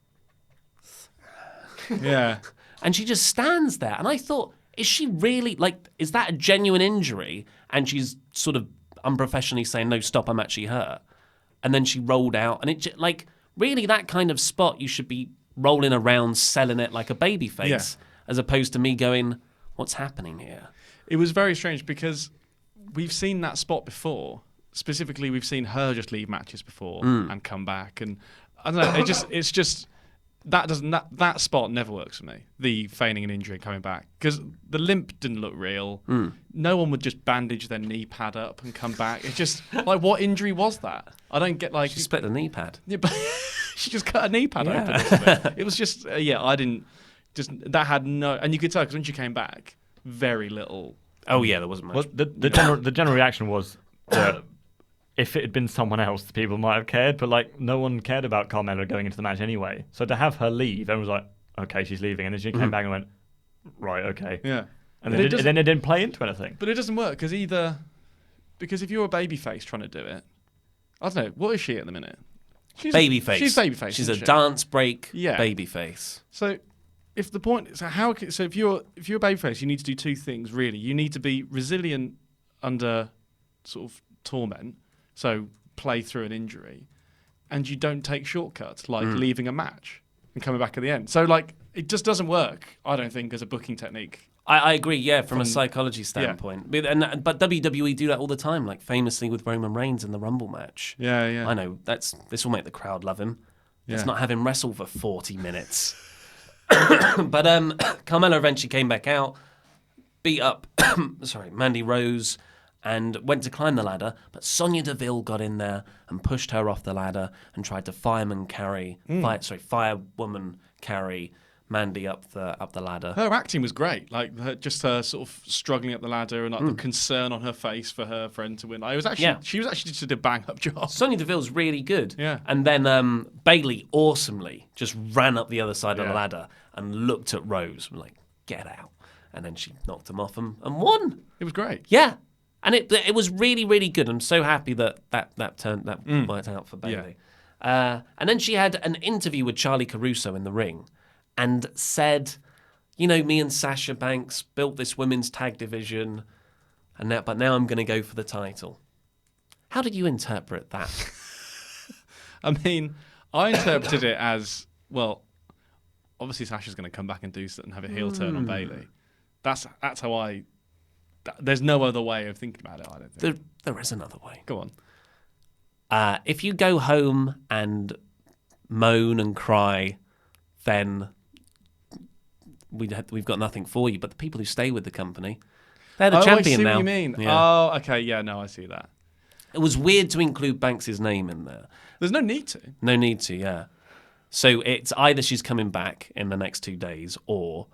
Yeah. And she just stands there. And I thought, is she really, is that a genuine injury? And she's sort of unprofessionally saying, no, stop, I'm actually hurt. And then she rolled out. And it, really that kind of spot, you should be rolling around, selling it like a baby face, as opposed to me going, what's happening here? It was very strange because we've seen that spot before. Specifically, we've seen her just leave matches before and come back. And I don't know, it's just... That spot never works for me. The feigning an injury and coming back, because the limp didn't look real. No one would just bandage their knee pad up and come back. It's just what injury was that? I don't get She split the knee pad. Yeah, but she just cut her knee pad open. A little bit. It was just I didn't that had no, and you could tell because when she came back, very little. Oh yeah, there wasn't much. Well, the general reaction was that if it had been someone else, the people might have cared, but no one cared about Carmella going into the match anyway. So to have her leave, everyone was like, okay, she's leaving. And then she came back and went, right, okay. Yeah. And then it didn't play into anything. But it doesn't work because if you're a babyface trying to do it, I don't know, what is she at the minute? Babyface. She's babyface. She's a dance break Yeah. babyface. So if the point, if you're a babyface, you need to do two things really. You need to be resilient under sort of torment. So play through an injury, and you don't take shortcuts like leaving a match and coming back at the end. So it just doesn't work, I don't think, as a booking technique. I agree, yeah, from a psychology standpoint. Yeah. But WWE do that all the time, famously with Roman Reigns in the Rumble match. Yeah, yeah. I know, this will make the crowd love him. Yeah. Let's not have him wrestle for 40 minutes. But Carmella eventually came back out, beat up Mandy Rose, and went to climb the ladder, but Sonya Deville got in there and pushed her off the ladder and tried to firewoman carry Mandy up the ladder. Her acting was great, her sort of struggling up the ladder and the concern on her face for her friend to win. She was actually just did a bang up job. Sonya Deville's really good. Yeah. And then Bayley awesomely just ran up the other side of the ladder and looked at Rose and get out. And then she knocked him off and won. It was great. Yeah. And it was really, really good. I'm so happy that worked out for Bayley. Yeah. And then she had an interview with Charlie Caruso in the ring and said, me and Sasha Banks built this women's tag division. but now I'm going to go for the title. How did you interpret that? I mean, I interpreted it as, well, obviously Sasha's going to come back and do something, have a heel turn on Bayley. That's how there's no other way of thinking about it, I don't think. There is another way. Go on. If you go home and moan and cry, then we've got nothing for you. But the people who stay with the company, they're the champion I see now. what you mean. Yeah. Oh, okay. Yeah, no, I see that. It was weird to include Banks' name in there. There's no need to. No need to, yeah. So it's either she's coming back in the next 2 days, or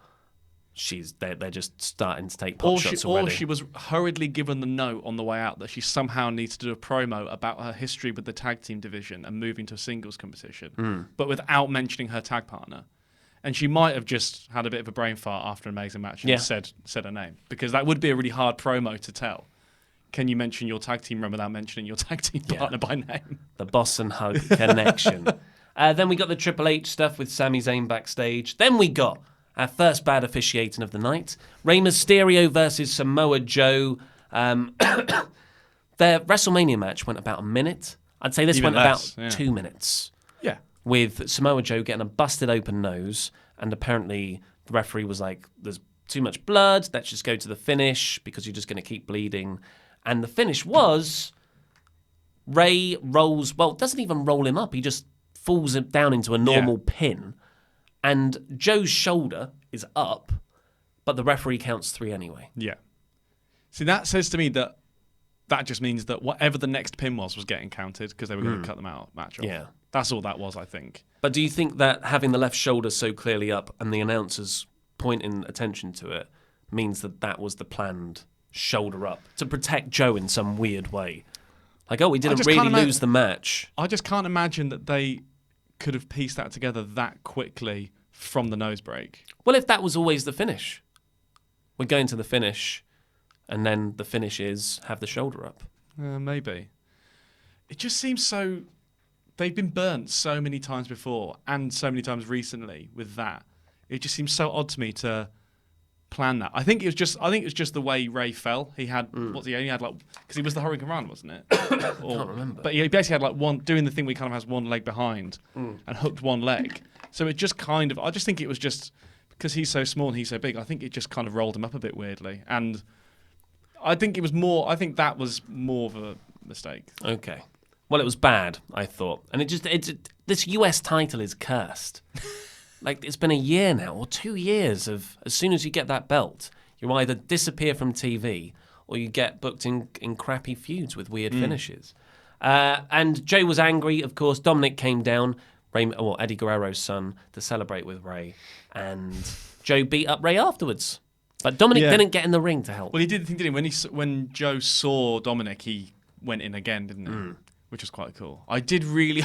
they're just starting to take pot shots already. Or she was hurriedly given the note on the way out that she somehow needs to do a promo about her history with the tag team division and moving to a singles competition, but without mentioning her tag partner. And she might have just had a bit of a brain fart after an amazing match and said her name, because that would be a really hard promo to tell. Can you mention your tag team run without mentioning your tag team partner by name? The Boss and Hug connection. Then we got the Triple H stuff with Sami Zayn backstage. Then we got our first bad officiating of the night. Rey Mysterio versus Samoa Joe. Their WrestleMania match went about a minute. I'd say this Even went less, about 2 minutes. Yeah. With Samoa Joe getting a busted open nose, and apparently the referee was like, there's too much blood, let's just go to the finish because you're just going to keep bleeding. And the finish was Ray doesn't even roll him up, he just falls him down into a normal pin, and Joe's shoulder is up, but the referee counts 3 anyway. Yeah. See, that says to me that just means that whatever the next pin was getting counted, because they were going to cut them out match off. Yeah. That's all that was, I think. But do you think that having the left shoulder so clearly up and the announcers pointing attention to it means that was the planned shoulder up to protect Joe in some weird way? Like, we didn't really lose the match. I just can't imagine that they could have pieced that together that quickly from the nose break. Well, if that was always the finish. We're going to the finish, and then the finish is have the shoulder up. Maybe. It just seems so... They've been burnt so many times before and so many times recently with that. It just seems so odd to me to plan that. I think it was just the way Ray fell. He had he only had because he was the Hurricane Run, wasn't it? I can't remember. But he basically had doing the thing where he kind of has one leg behind and hooked one leg. So it just I just think it was just because he's so small and he's so big. I think it just kind of rolled him up a bit weirdly, and I think that was more of a mistake. Okay. Well, it was bad, I thought. And this US title is cursed. Like, it's been a year now, or 2 years of, as soon as you get that belt, you either disappear from TV or you get booked in crappy feuds with weird finishes. And Joe was angry, of course. Dominic came down, Eddie Guerrero's son, to celebrate with Ray. And Joe beat up Ray afterwards. But Dominic didn't get in the ring to help. Well, he did the thing, didn't he? When Joe saw Dominic, he went in again, didn't he? Which was quite cool. I did really...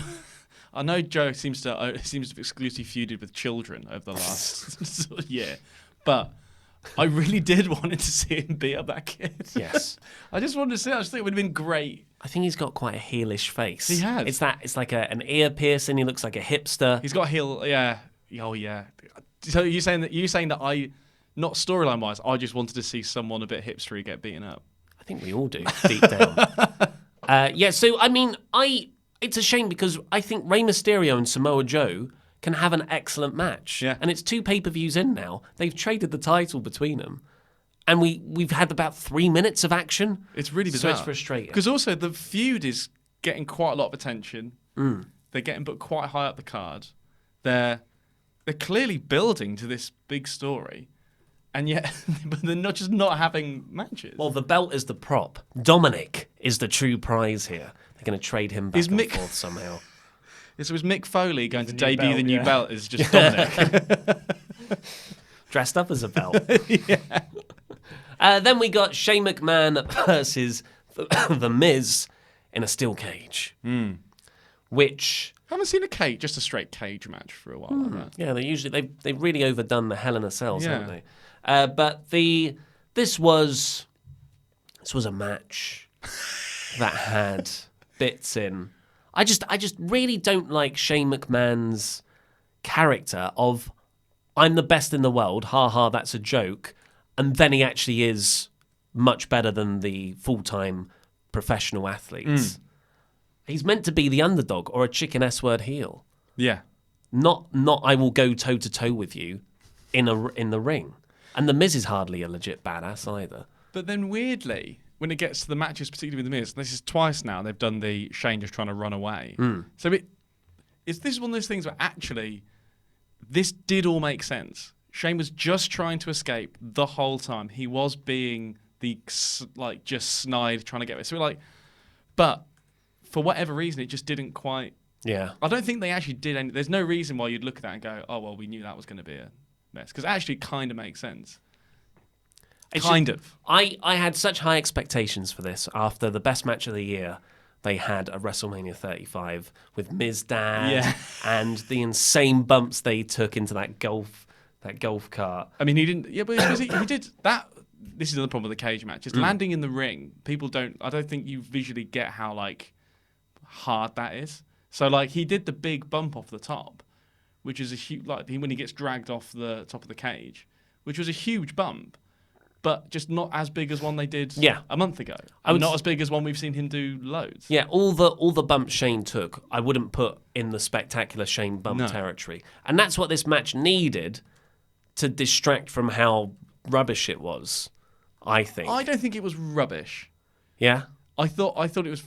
I know Joe seems to have exclusively feuded with children over the last sort of year, but I really did want to see him beat up that kid. Yes. I just wanted to see it. I just think it would have been great. I think he's got quite a heelish face. He has. It's like an ear piercing. He looks like a hipster. He's got a heel, yeah. Oh, yeah. So you're saying that I, not storyline wise, I just wanted to see someone a bit hipstery get beaten up. I think we all do, deep down. So, I mean, it's a shame because I think Rey Mysterio and Samoa Joe can have an excellent match. Yeah. And it's 2 pay-per-views in now. They've traded the title between them. And we've had about 3 minutes of action. It's really bizarre. So it's frustrating. Because also the feud is getting quite a lot of attention. They're getting booked quite high up the card. They're clearly building to this big story. And yet, but they're not having matches. Well, the belt is the prop. Dominic is the true prize here. They're going to trade him back and forth somehow. So is Mick Foley going to debut belt, the new belt as just Dominic? Dressed up as a belt. Then we got Shane McMahon versus The Miz in a steel cage. Which... I haven't seen a straight cage match for a while like that. Yeah, they've really overdone the Hell in a Cells, haven't they? Yeah. But this was a match that had bits in. I just really don't like Shane McMahon's character of I'm the best in the world, ha ha, that's a joke, and then he actually is much better than the full-time professional athletes. He's meant to be the underdog or a chicken S-word heel. Yeah. Not I will go toe-to-toe with you in the ring. And The Miz is hardly a legit badass either. But then weirdly, when it gets to the matches, particularly with The Miz, this is twice now they've done the Shane just trying to run away. So this is one of those things where actually this did all make sense. Shane was just trying to escape the whole time. He was being just snide, trying to get away. So but for whatever reason, it just didn't quite. Yeah. I don't think they actually did any. There's no reason why you'd look at that and go, oh, well, we knew that was going to be a mess. Because actually it kind of makes sense. I had such high expectations for this after the best match of the year they had at WrestleMania 35 with Miz Dad and the insane bumps they took into that golf cart. I mean, he didn't. Yeah, but he did that. This is another problem with the cage match. It's landing in the ring. People don't. I don't think you visually get how hard that is. So he did the big bump off the top, which is a huge when he gets dragged off the top of the cage, which was a huge bump, but just not as big as one they did a month ago. Not as big as one we've seen him do loads. Yeah, all the bumps Shane took, I wouldn't put in the spectacular Shane bump territory, and that's what this match needed to distract from how rubbish it was. I think. I don't think it was rubbish. Yeah. I thought it was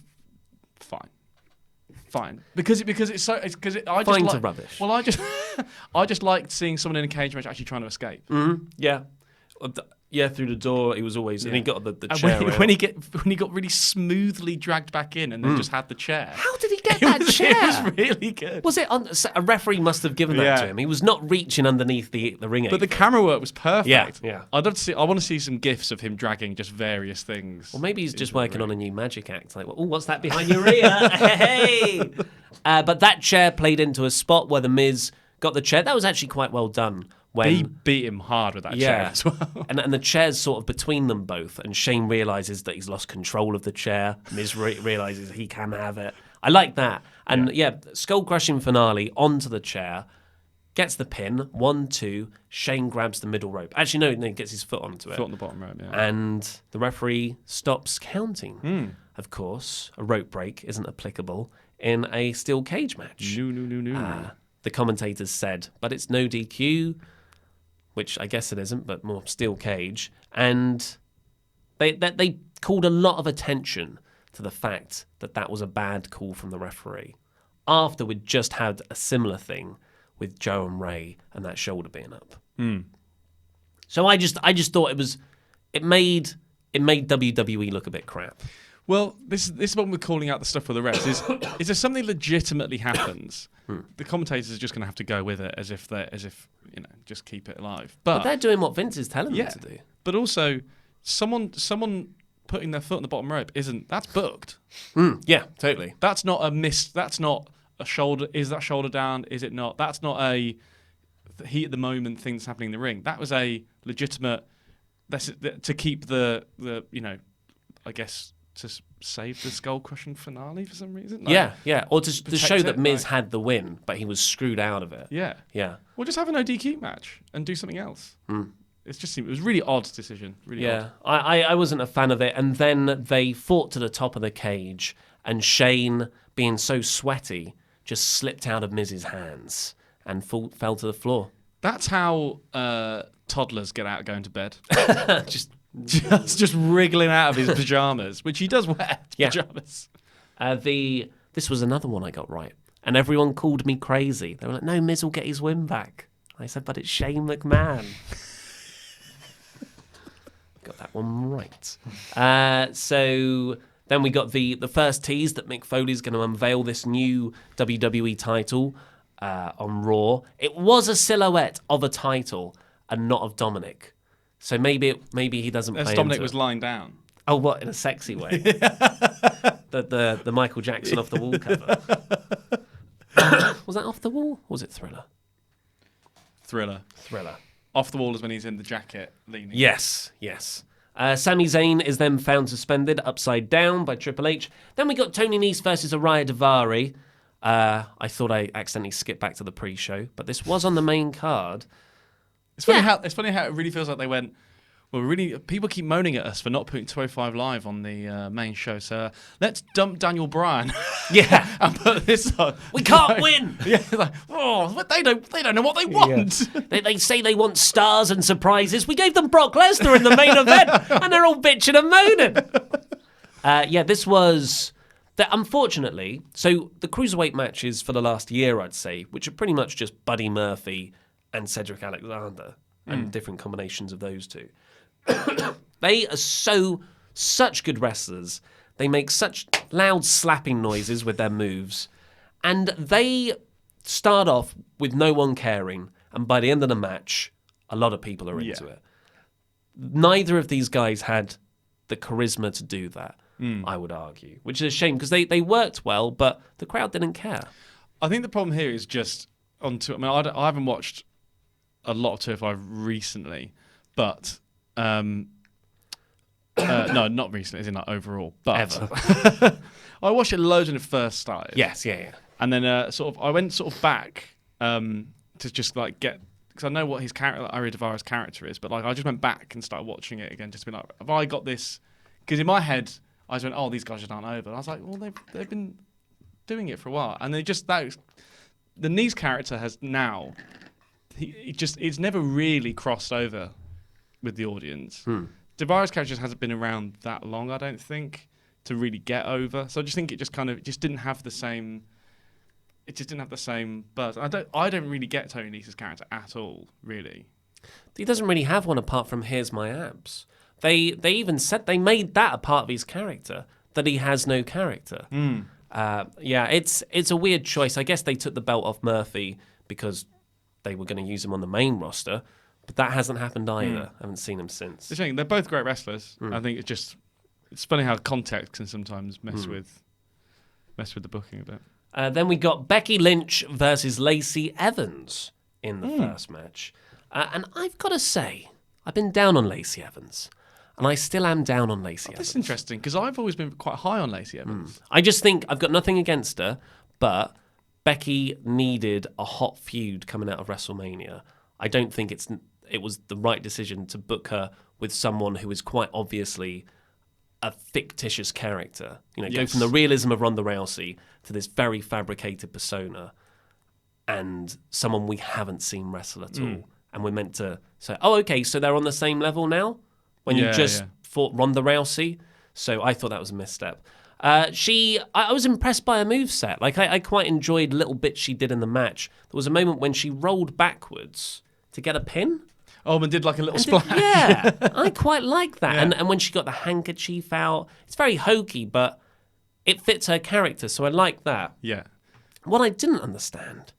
fine because it's so I just fine like, to rubbish. Well, I just liked seeing someone in a cage match actually trying to escape. Yeah. Yeah, through the door, he was always, and he got the chair. When he got really smoothly dragged back in, and then just had the chair. How did he get that chair? It was really good. Was it a referee must have given that to him? He was not reaching underneath the ring apron. But the camera work was perfect. Yeah. I'd love to see. I want to see some gifs of him dragging just various things. Well, maybe he's just working on a new magic act. Like, oh, what's that behind your ear? Hey! But that chair played into a spot where the Miz got the chair. That was actually quite well done. He beat him hard with that chair as well. And the chair's sort of between them both, and Shane realises that he's lost control of the chair. Miz realises he can have it. I like that. And skull-crushing finale onto the chair, gets the pin, 1-2, Shane grabs the middle rope. Actually, no, he gets his foot onto it. Foot on the bottom rope, yeah. And the referee stops counting. Of course, a rope break isn't applicable in a steel cage match. No. The commentators said, but it's no DQ, which I guess it isn't, but more steel cage. And they called a lot of attention to the fact that was a bad call from the referee. After we'd just had a similar thing with Joe and Ray and that shoulder being up. So I just thought it made WWE look a bit crap. Well, this is what we're calling out the stuff for the rest. Is there something legitimately happens? The commentators are just going to have to go with it as if just keep it alive. But they're doing what Vince is telling them to do. But also, someone putting their foot on the bottom rope that's booked. Yeah, totally. That's not a miss. That's not a shoulder. Is that shoulder down? Is it not? That's not a heat at the moment thing that's happening in the ring. That was a legitimate. To keep the I guess. To save the skull-crushing finale for some reason? Or to show that Miz had the win, but he was screwed out of it. Yeah. Well, just have an ODQ match and do something else. It was a really odd decision. Really odd. I wasn't a fan of it. And then they fought to the top of the cage, and Shane, being so sweaty, just slipped out of Miz's hands and fell to the floor. That's how toddlers get out going to bed. Just wriggling out of his pajamas, which he does wear pajamas. This was another one I got right, and everyone called me crazy. They were like, "No, Miz will get his win back." I said, "But it's Shane McMahon." Got that one right. So then we got the first tease that Mick Foley's going to unveil this new WWE title on Raw. It was a silhouette of a title and not of Dominic. So maybe he doesn't play. As Dominic was lying down. Oh, what, in a sexy way? the Michael Jackson off the wall cover. Was that Off the Wall? Or was it Thriller? Thriller. Off the Wall is when he's in the jacket leaning. Yes. Sami Zayn is then found suspended upside down by Triple H. Then we got Tony Nese versus Araya Daivari. I thought I accidentally skipped back to the pre-show, but this was on the main card. It's funny how it really feels like they went, Well, really, people keep moaning at us for not putting 205 Live on the main show. So let's dump Daniel Bryan. Yeah, and put this on. we can't win. Yeah, like, but they don't know what they want. Yeah. They say they want stars and surprises. We gave them Brock Lesnar in the main event, and they're all bitching and moaning. This was. Unfortunately, so the Cruiserweight matches for the last year, I'd say, which are pretty much just Buddy Murphy and Cedric Alexander and different combinations of those two. They are such good wrestlers. They make such loud slapping noises with their moves. And they start off with no one caring. And by the end of the match, a lot of people are into it. Neither of these guys had the charisma to do that, I would argue. Which is a shame because they worked well, but the crowd didn't care. I think the problem here is just I haven't watched a lot of 205 recently, but no, not recently, as in like overall, but Ever. I watched it loads when it first started. Yes, yeah. And then I went back to just like get, because I know what his character, like Ari Devara's character is, but like I just went back and started watching it again just to be like, have I got this? Because in my head I just went, oh, these guys just aren't over. And I was like, well, they've been doing it for a while, and they just the Knees character has now. It's never really crossed over with the audience. Devara's character just hasn't been around that long, I don't think, to really get over. So I just think it just didn't have the same. It just didn't have the same buzz. I don't really get Tony Nese's character at all, really. He doesn't really have one apart from "Here's my abs." They even said they made that a part of his character, that he has no character. It's a weird choice. I guess they took the belt off Murphy because they were going to use him on the main roster, but that hasn't happened either. I haven't seen him since. They're both great wrestlers. I think it's funny how context can sometimes mess with the booking a bit. Then we got Becky Lynch versus Lacey Evans in the first match. And I've got to say, I've been down on Lacey Evans. And I still am down on Lacey Evans. That's interesting, because I've always been quite high on Lacey Evans. I just think I've got nothing against her, but Becky needed a hot feud coming out of WrestleMania. I don't think it was the right decision to book her with someone who is quite obviously a fictitious character. Go from the realism of Ronda Rousey to this very fabricated persona, and someone we haven't seen wrestle at all. And we're meant to say, oh, okay, so they're on the same level now? When you just fought Ronda Rousey. So I thought that was a misstep. I was impressed by her moveset. Like, I quite enjoyed little bits she did in the match. There was a moment when she rolled backwards to get a pin. Oh, and did like a little splash. I quite like that. Yeah. And when she got the handkerchief out, it's very hokey, but it fits her character, so I like that. Yeah. What I didn't understand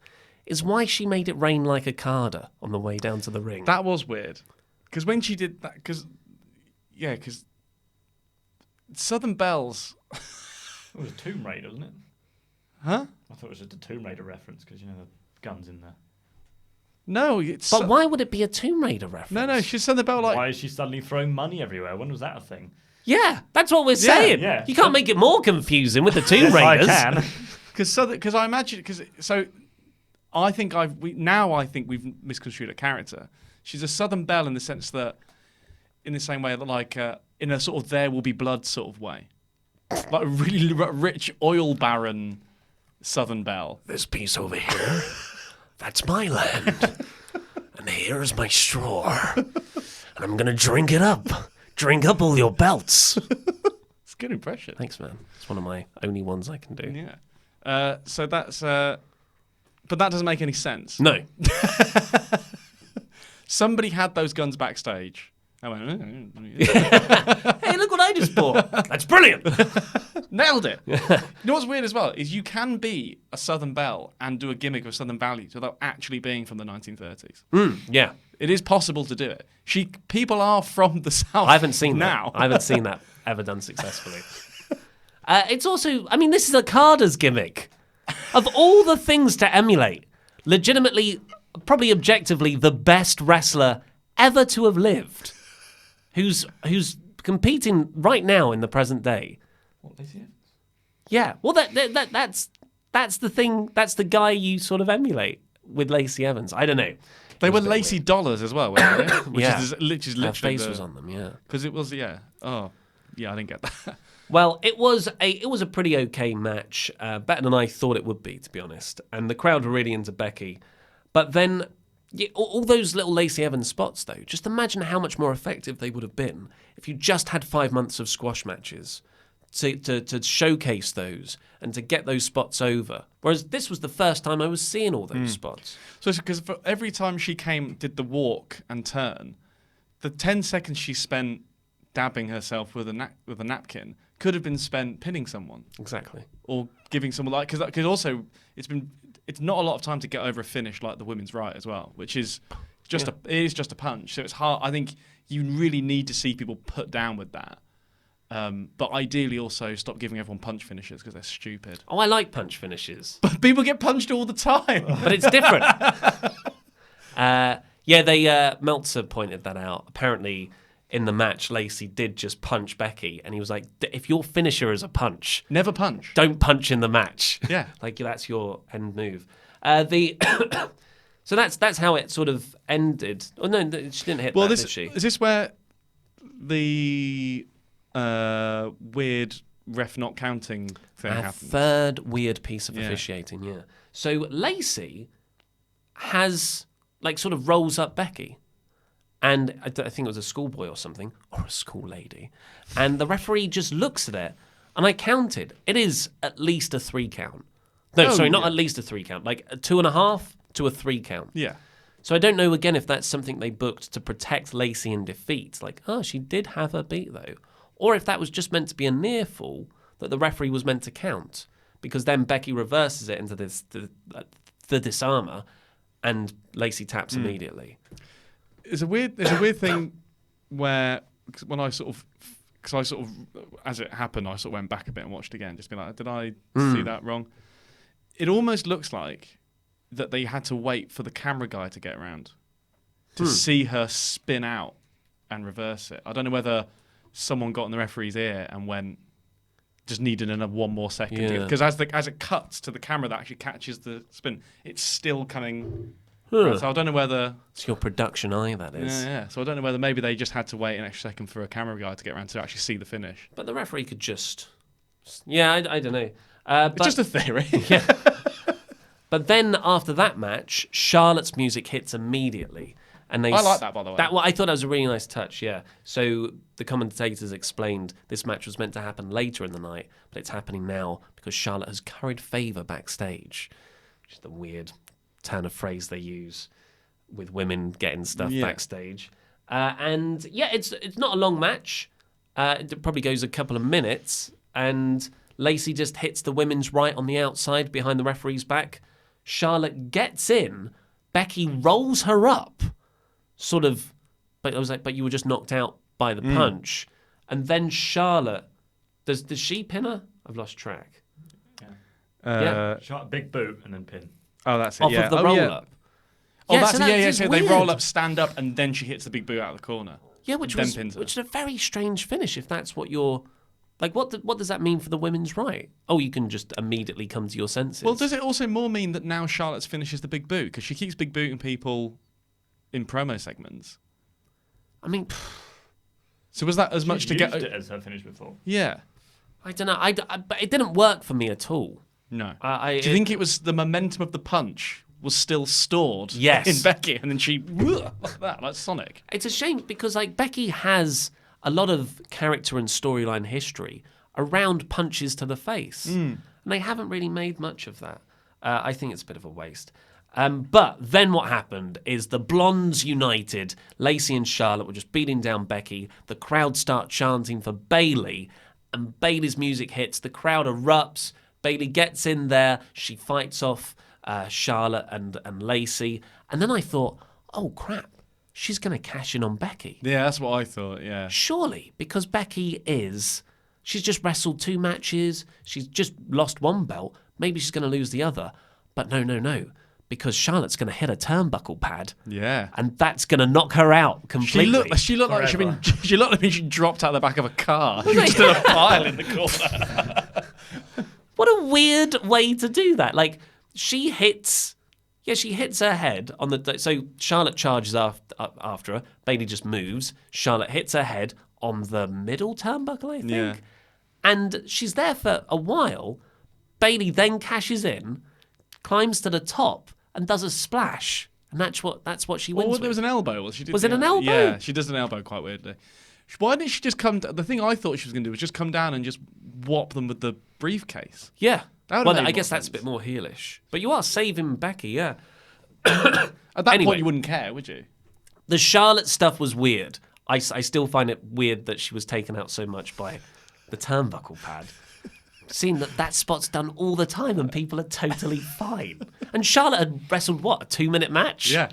is why she made it rain like a carder on the way down to the ring. That was weird. Because when she did that, because Southern Bells. It was a Tomb Raider, wasn't it? Huh? I thought it was just a Tomb Raider reference because, the gun's in there. No, but why would it be a Tomb Raider reference? No, she's Southern Bell like. Why is she suddenly throwing money everywhere? When was that a thing? Yeah, that's what we're saying. Yeah. You can't make it more confusing with the Tomb Raiders. I can. Because I imagine I think we've misconstrued her character. She's a Southern Belle in the sense that, in the same way that, like, in a sort of There Will Be Blood sort of way, like a really rich oil baron Southern Belle. This piece over here, that's my land, and here's my straw, and I'm gonna drink it up. Drink up all your belts. It's a good impression. Thanks, man. It's one of my only ones I can do. Yeah. So that's. But that doesn't make any sense. No. Somebody had those guns backstage. I went, hey, look what I just bought. That's brilliant. Nailed it. You know what's weird as well is you can be a Southern Belle and do a gimmick of Southern values without actually being from the 1930s. Yeah. It is possible to do it. People are from the South. I haven't seen now. I haven't seen that ever done successfully. It's also, this is a Carter's gimmick. Of all the things to emulate, legitimately, probably objectively, the best wrestler ever to have lived, who's competing right now in the present day. What, Lacey Evans? Yeah, well, that's the thing. That's the guy you sort of emulate with Lacey Evans. I don't know. They were Lacey dollars as well, weren't they? Which Yeah. is literally Her face was on them, yeah. Because it was, yeah. Oh, yeah, I didn't get that. Well, it was a pretty okay match, better than I thought it would be, to be honest. And the crowd were really into Becky. But then, all those little Lacey Evans spots, though, just imagine how much more effective they would have been if you just had 5 months of squash matches to showcase those and to get those spots over. Whereas this was the first time I was seeing all those spots. So, because for every time she did the walk and turn, the 10 seconds she spent dabbing herself with a napkin could have been spent pinning someone. Exactly. Or giving someone like, because also it's not a lot of time to get over a finish like the women's right as well, which is just it is just a punch. So it's hard. I think you really need to see people put down with that. But ideally also stop giving everyone punch finishes because they're stupid. Oh, I like punch finishes. But people get punched all the time. But it's different. Meltzer pointed that out. Apparently, in the match, Lacey did just punch Becky, and he was like, if your finisher is a punch, Never punch. don't punch in the match. Yeah. Like, that's your end move. So that's how it sort of ended. Oh, no, she didn't hit did she? Is this where the weird ref not counting thing A happened? third weird piece of officiating, yeah. So Lacey has, sort of rolls up Becky. And I think it was a schoolboy or something, or a school lady. And the referee just looks at it, and I counted. It is at least a 3 count. No, not at least a 3 count. Like a 2.5 to a 3 count. Yeah. So I don't know, again, if that's something they booked to protect Lacey in defeat. Like, she did have her beat, though. Or if that was just meant to be a near fall that the referee was meant to count. Because then Becky reverses it into the disarmer, and Lacey taps immediately. It's a weird thing where when I sort of as it happened, I sort of went back a bit and watched again, just be like, did I see that wrong? It almost looks like that they had to wait for the camera guy to get around to see her spin out and reverse it. I don't know whether someone got in the referee's ear and went, just needed another 1 more second. Because as it cuts to the camera that actually catches the spin, it's still coming. So I don't know whether it's your production eye, that is. Yeah. So I don't know whether maybe they just had to wait an extra second for a camera guy to get around to actually see the finish. But the referee could just... Yeah, I don't know. It's just a theory. Yeah. But then after that match, Charlotte's music hits immediately. And I like that, by the way. I thought that was a really nice touch, yeah. So the commentators explained this match was meant to happen later in the night, but it's happening now because Charlotte has curried favour backstage, which is the weird turn of phrase they use with women getting stuff backstage. And it's not a long match. It probably goes a couple of minutes, and Lacey just hits the women's right on the outside behind the referee's back. Charlotte gets in. Becky rolls her up, sort of. But I was like, but you were just knocked out by the punch. And then Charlotte, does she pin her? I've lost track. Big boot and then pin. Oh, that's it. Off of the roll up. Oh, Yeah, that's so that's So weird. they roll up, stand up, and then she hits the big boot out of the corner. Yeah, which is a very strange finish. If that's what you're like, what does that mean for the women's right? Oh, you can just immediately come to your senses. Well, does it also more mean that now Charlotte's finish is the big boot because she keeps big booting people in promo segments? I mean, so was that as much to get it as her finish before? Yeah. I don't know. But it didn't work for me at all. No. Do you think it was the momentum of the punch was still stored in Becky, and then she like that, like Sonic? It's a shame because Becky has a lot of character and storyline history around punches to the face, and they haven't really made much of that. I think it's a bit of a waste. But then what happened is the Blondes united. Lacey and Charlotte were just beating down Becky. The crowd start chanting for Bayley, and Bayley's music hits. The crowd erupts. Bayley gets in there. She fights off Charlotte and Lacey. And then I thought, oh, crap. She's going to cash in on Becky. Yeah, that's what I thought, yeah. Surely, because Becky she's just wrestled 2 matches. She's just lost 1 belt. Maybe she's going to lose the other. But no. Because Charlotte's going to hit a turnbuckle pad. Yeah. And that's going to knock her out completely. She looked like she dropped out the back of a car. She was still a pile in the corner. What a weird way to do that. She hits... Yeah, she hits her head on the... So Charlotte charges after her. Bayley just moves. Charlotte hits her head on the middle turnbuckle, I think. Yeah. And she's there for a while. Bayley then cashes in, climbs to the top, and does a splash. And that's what she wins Well, with. there was an elbow. Well, she did Was it an elbow? Yeah, she does an elbow quite weirdly. Why didn't she just come... The thing I thought she was going to do was just come down and just whop them with the briefcase. Yeah. That would've Well, made I more guess that's a sense. bit more heelish. But you are saving Becky, yeah. At that Anyway. point, you wouldn't care, would you? The Charlotte stuff was weird. I still find it weird that she was taken out so much by the turnbuckle pad. Seeing that spot's done all the time and people are totally fine. And Charlotte had wrestled, what, a 2-minute match? Yeah.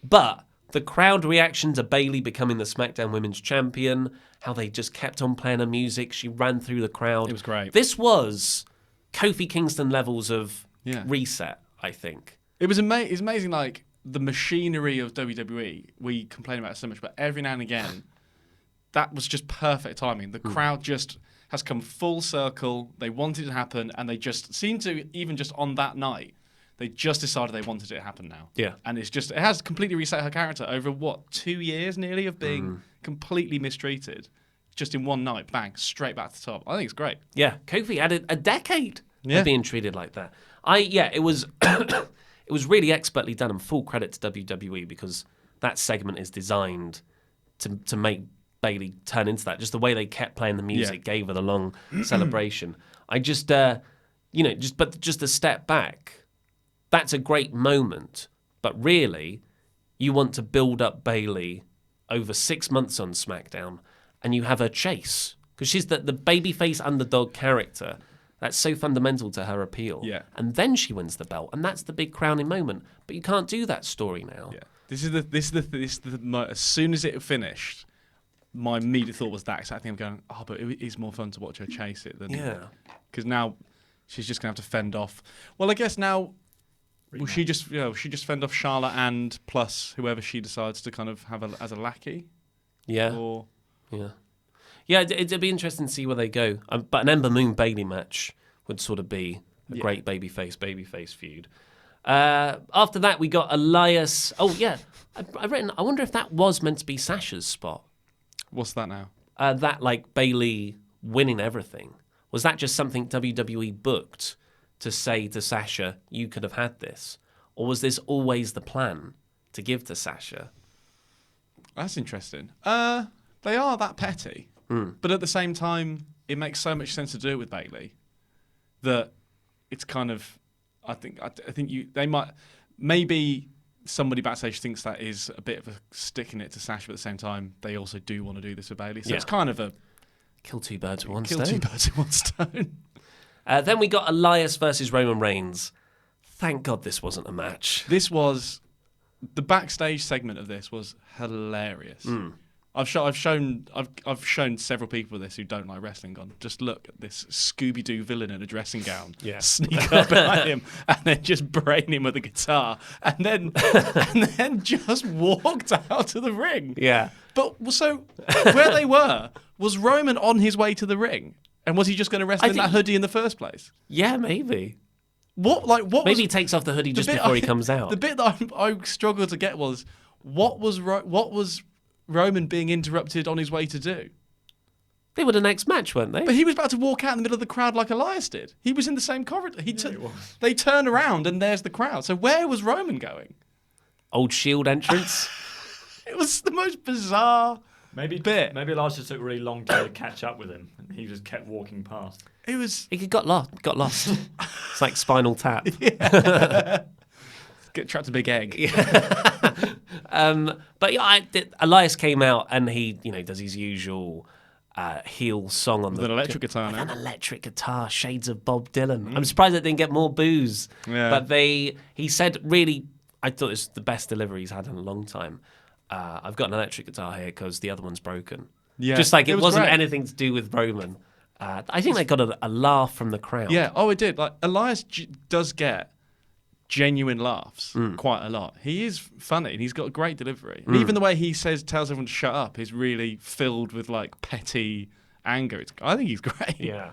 But the crowd reaction to Bayley becoming the SmackDown Women's Champion, how they just kept on playing her music, she ran through the crowd. It was great. This was Kofi Kingston levels of Yeah. reset, I think. It was it's amazing, like, the machinery of WWE. We complain about it so much, but every now and again, that was just perfect timing. The crowd just has come full circle. They wanted it to happen, and they just seemed to, even just on that night, they just decided they wanted it to happen now. Yeah. And it has completely reset her character over, 2 years nearly of being completely mistreated. Just in one night, bang, straight back to the top. I think it's great. Yeah, Kofi had a decade Yeah. of being treated like that. It was it was really expertly done, and full credit to WWE because that segment is designed to make Bayley turn into that. Just the way they kept playing the music gave her the long celebration. I just, but just a step back. That's a great moment, but really, you want to build up Bayley over 6 months on SmackDown, and you have her chase because she's the babyface underdog character. That's so fundamental to her appeal. Yeah. And then she wins the belt, and that's the big crowning moment. But you can't do that story now. Yeah. As soon as it finished, my immediate thought was that exact thing. I'm going, but it is more fun to watch her chase it than because now she's just gonna have to fend off. Well, I guess now will she just fend off Charlotte and plus whoever she decides to kind of have as a lackey. Yeah. Or Yeah, it'd be interesting to see where they go. But an Ember Moon Bayley match would sort of be a great babyface feud. After that, we got Elias. Oh yeah, I've written. I wonder if that was meant to be Sasha's spot. What's that now? That like Bayley winning everything. Was that just something WWE booked to say to Sasha, "You could have had this," or was this always the plan to give to Sasha? That's interesting. They are that petty, but at the same time, it makes so much sense to do it with Bayley that it's kind of. I think they might maybe somebody backstage thinks that is a bit of a stick in it to Sasha, but at the same time, they also do want to do this with Bayley. So it's kind of a kill two birds with one kill stone. 2 birds with one stone. Then we got Elias versus Roman Reigns. Thank God this wasn't a match. This was the backstage segment of this was hilarious. I've shown several people this who don't like wrestling gone, just look at this Scooby-Doo villain in a dressing gown, sneak up behind him and then just brain him with a guitar and then just walked out of the ring. Yeah. But so where they were, was Roman on his way to the ring? And was he just going to wrestle in that hoodie in the first place? Yeah, maybe. What Maybe he takes off the hoodie just before he comes out. The bit that I struggled to get was what was Roman being interrupted on his way to do? They were the next match, weren't they? But he was about to walk out in the middle of the crowd like Elias did. He was in the same corridor. They turn around and there's the crowd. So where was Roman going? Old Shield entrance. It was the most bizarre Maybe Lars just took a really long time to catch up with him, and he just kept walking past. It was. He got lost. It's like Spinal Tap. Get trapped a big egg. But yeah, Elias came out and he, does his usual heel song on With an electric guitar now. An electric guitar, shades of Bob Dylan. I'm surprised they didn't get more booze. Yeah. But he said really, I thought it was the best delivery he's had in a long time. I've got an electric guitar here because the other one's broken. Yeah. Just like it was wasn't great. anything to do with Roman. I think they got a laugh from the crowd. Yeah. Oh, it did. Like Elias does get genuine laughs quite a lot. He is funny and he's got a great delivery. And even the way he tells everyone to shut up is really filled with like petty anger. I think he's great. Yeah.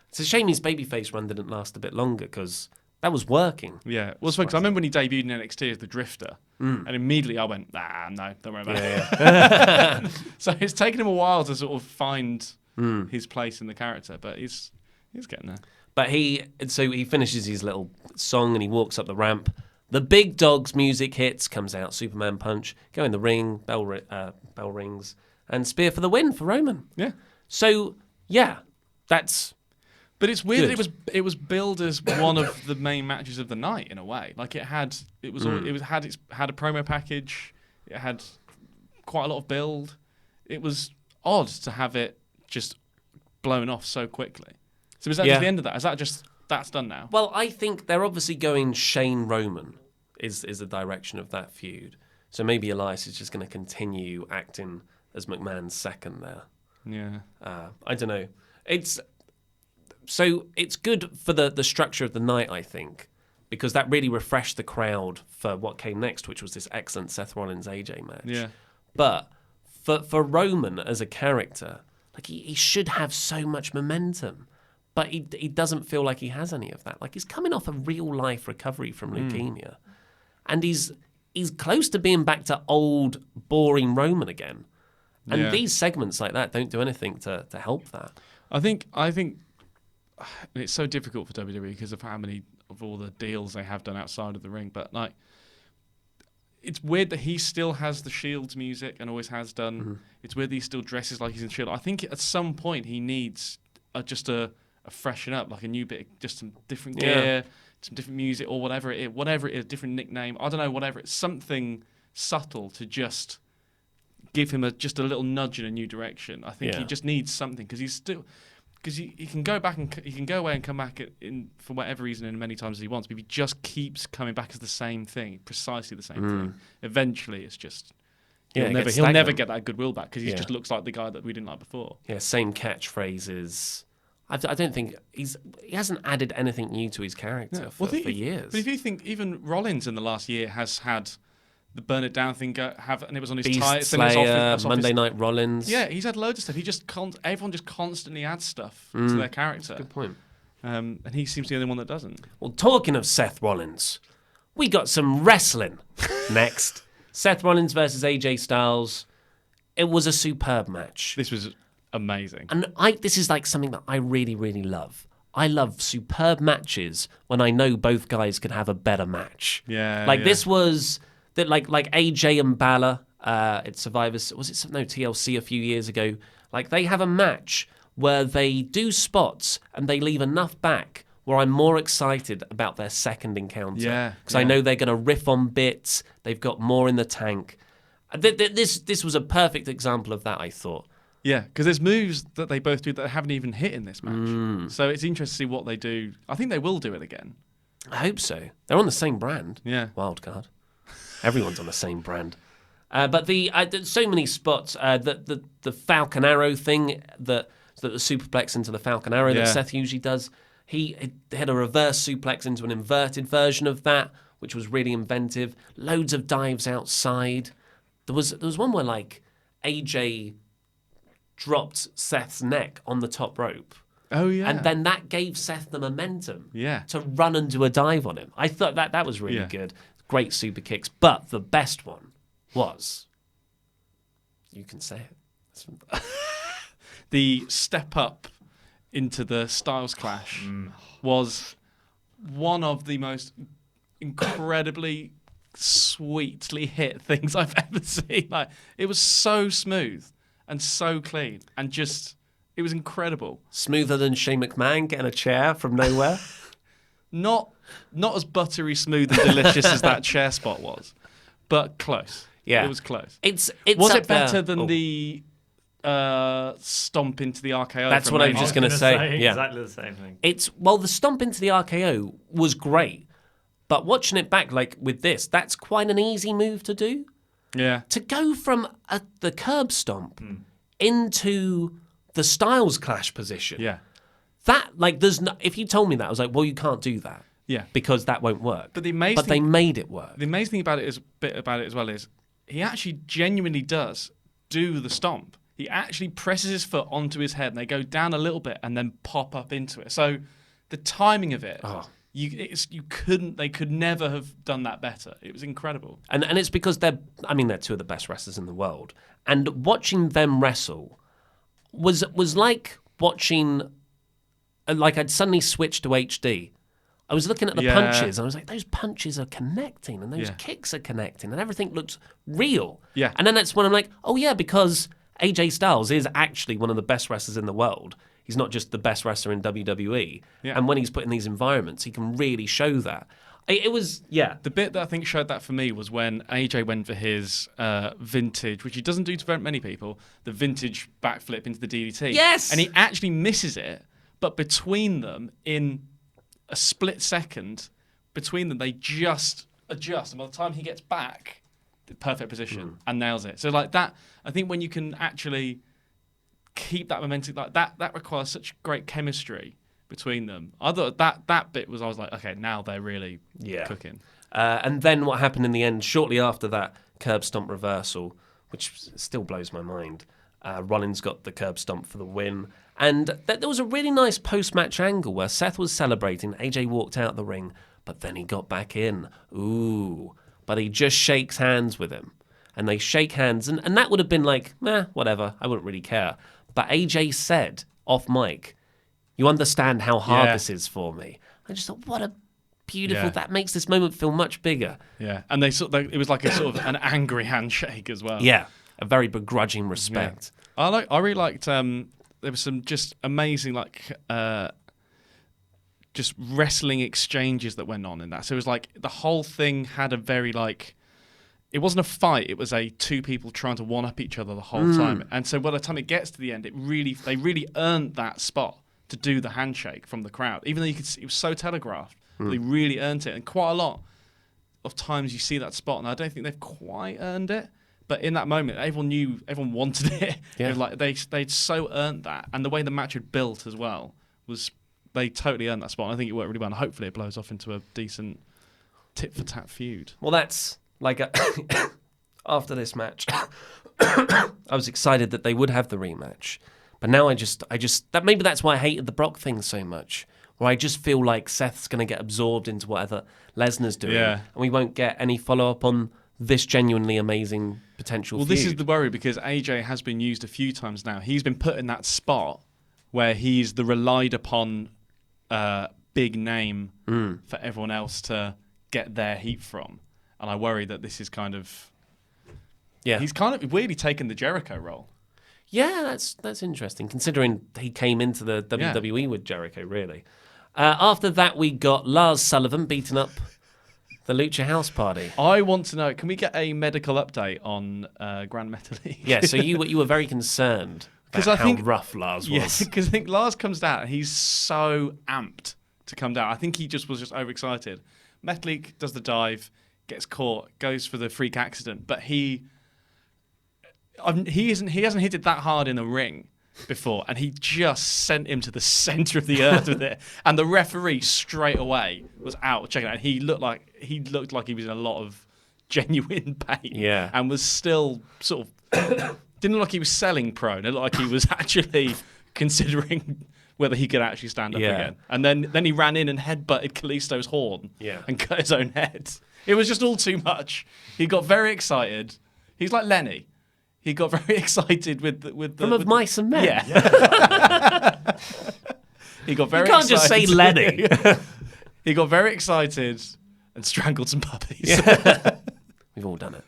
It's a shame his babyface run didn't last a bit longer because That was working. Yeah. Well, because I remember when he debuted in NXT as the Drifter, and immediately I went, no, don't worry about it. So it's taken him a while to sort of find his place in the character, but he's getting there. But he finishes his little song and he walks up the ramp. The big dog's music hits, comes out, Superman punch, go in the ring, bell rings, and spear for the win for Roman. Yeah. So yeah, that's. But it's weird good. that it was billed as one of the main matches of the night in a way. Like it had a promo package. It had quite a lot of build. It was odd to have it just blown off so quickly. So is that just the end of that? Is that just that's done now? Well, I think they're obviously going Shane Roman is the direction of that feud. So maybe Elias is just going to continue acting as McMahon's second there. Yeah. I don't know. It's good for the structure of the night, I think, because that really refreshed the crowd for what came next, which was this excellent Seth Rollins AJ match. Yeah. But for Roman as a character, like he should have so much momentum. But he doesn't feel like he has any of that. Like he's coming off a real life recovery from leukemia, and he's close to being back to old boring Roman again. And these segments like that don't do anything to help that. I think it's so difficult for WWE because of how many of all the deals they have done outside of the ring. But like, it's weird that he still has the Shield's music and always has done. Mm-hmm. It's weird that he still dresses like he's in Shield. I think at some point he needs just a freshen up, like a new bit, just some different gear, some different music, or whatever it is, different nickname. I don't know, whatever. It's something subtle to just give him just a little nudge in a new direction. I think he just needs something because he can go back and he can go away and come back in for whatever reason in many times as he wants. But if he just keeps coming back as the same thing, precisely the same thing, eventually it's just. He'll never get that goodwill back because he just looks like the guy that we didn't like before. Yeah, same catchphrases. I don't think he hasn't added anything new to his character for years. But if you think even Rollins in the last year has had the Burn It Down thing and it was on his Beast tights, Slayer, Monday Night Rollins. Yeah, he's had loads of stuff. He just everyone just constantly adds stuff to their character. Good point. And he seems to be the only one that doesn't. Well, talking of Seth Rollins, we got some wrestling next. Seth Rollins versus AJ Styles. It was a superb match. This was amazing. And this is like something that I really, really love. I love superb matches when I know both guys could have a better match. Yeah. This was that like AJ and Balor at Survivors, TLC a few years ago. Like they have a match where they do spots and they leave enough back where I'm more excited about their second encounter. Yeah. Because I know they're going to riff on bits. They've got more in the tank. This was a perfect example of that, I thought. Yeah, because there's moves that they both do that haven't even hit in this match. So it's interesting to see what they do. I think they will do it again. I hope so. They're on the same brand. Yeah. Wildcard. Everyone's on the same brand. But so many spots. The Falcon Arrow thing, the superplex into the Falcon Arrow that Seth usually does. He had a reverse suplex into an inverted version of that, which was really inventive. Loads of dives outside. There was one where like AJ dropped Seth's neck on the top rope. Oh, yeah. And then that gave Seth the momentum to run and do a dive on him. I thought that was really good. Great super kicks. But the best one was, you can say it. The step up into the Styles Clash was one of the most incredibly sweetly hit things I've ever seen. Like, it was so smooth and so clean and just, it was incredible. Smoother than Shane McMahon getting a chair from nowhere? Not as buttery smooth and delicious as that chair spot was, but close. Yeah. It was close. Was it better than the stomp into the RKO? That's what I was just going to say. Yeah. Exactly the same thing. The stomp into the RKO was great, but watching it back like with this, that's quite an easy move to do. Yeah. To go from the curb stomp into the Styles Clash position. Yeah. That if you told me that, I was like, well, you can't do that. Yeah. Because that won't work. But they made it work. The amazing thing about it as well is he actually genuinely does do the stomp. He actually presses his foot onto his head and they go down a little bit and then pop up into it. So the timing of it They could never have done that better. It was incredible. And it's because they're two of the best wrestlers in the world. And watching them wrestle was like watching, like I'd suddenly switched to HD. I was looking at the punches, and I was like, those punches are connecting, and those kicks are connecting, and everything looks real. Yeah. And then that's when I'm like, oh yeah, because AJ Styles is actually one of the best wrestlers in the world. He's not just the best wrestler in WWE. Yeah. And when he's put in these environments, he can really show that. It was, The bit that I think showed that for me was when AJ went for his vintage, which he doesn't do to very many people, the vintage backflip into the DDT. Yes! And he actually misses it, but between them, in a split second, between them, they just adjust. And by the time he gets back, the perfect position and nails it. So like that, I think when you can actually keep that momentum like that requires such great chemistry between them. I thought that bit was, I was like, okay, now they're really cooking. And then what happened in the end, shortly after that curb stomp reversal, which still blows my mind, Rollins got the curb stomp for the win. And there was a really nice post-match angle where Seth was celebrating, AJ walked out the ring, but then he got back in. Ooh. But he just shakes hands with him. And they shake hands, and that would have been like, whatever, I wouldn't really care. But AJ said, off mic, you understand how hard this is for me. I just thought, what a beautiful, that makes this moment feel much bigger. Yeah, and it was like a sort of an angry handshake as well. Yeah, a very begrudging respect. Yeah. I really liked, there was some just amazing, just wrestling exchanges that went on in that. So it was like, the whole thing had a very it wasn't a fight, it was two people trying to one-up each other the whole time. And so by the time it gets to the end, they really earned that spot to do the handshake from the crowd. Even though you could see, it was so telegraphed, they really earned it. And quite a lot of times you see that spot, and I don't think they've quite earned it. But in that moment, everyone wanted it. Yeah. It was like they'd so earned that. And the way the match had built as well, they totally earned that spot. And I think it worked really well. And hopefully it blows off into a decent tit-for-tat feud. Well, that's... after this match, I was excited that they would have the rematch. But now maybe that's why I hated the Brock thing so much. Where I just feel like Seth's going to get absorbed into whatever Lesnar's doing. Yeah. And we won't get any follow-up on this genuinely amazing potential feud. This is the worry, because AJ has been used a few times now. He's been put in that spot where he's the relied upon big name for everyone else to get their heat from. And I worry that this is kind of... Yeah. He's kind of weirdly taken the Jericho role. Yeah, that's interesting, considering he came into the WWE with Jericho, really. After that, we got Lars Sullivan beating up the Lucha House Party. I want to know, can we get a medical update on Grand Metalik? Yeah, so you were very concerned about how rough Lars was. Yes, because I think Lars comes down and he's so amped to come down. I think he was just overexcited. Metalik does the dive, gets caught, goes for the freak accident, but he hasn't hit it that hard in a ring before, and he just sent him to the center of the earth with it. And the referee straight away was out checking it out. He looked like he was in a lot of genuine pain, and was still sort of didn't look like he was selling prone. It looked like he was actually considering whether he could actually stand up again. And then he ran in and headbutted Kalisto's horn and cut his own head. It was just all too much. He got very excited. He's like Lenny. He got very excited with Mice and Men. Yeah. He got very. You can't excited. just say Lenny. He got very excited and strangled some puppies. Yeah. We've all done it.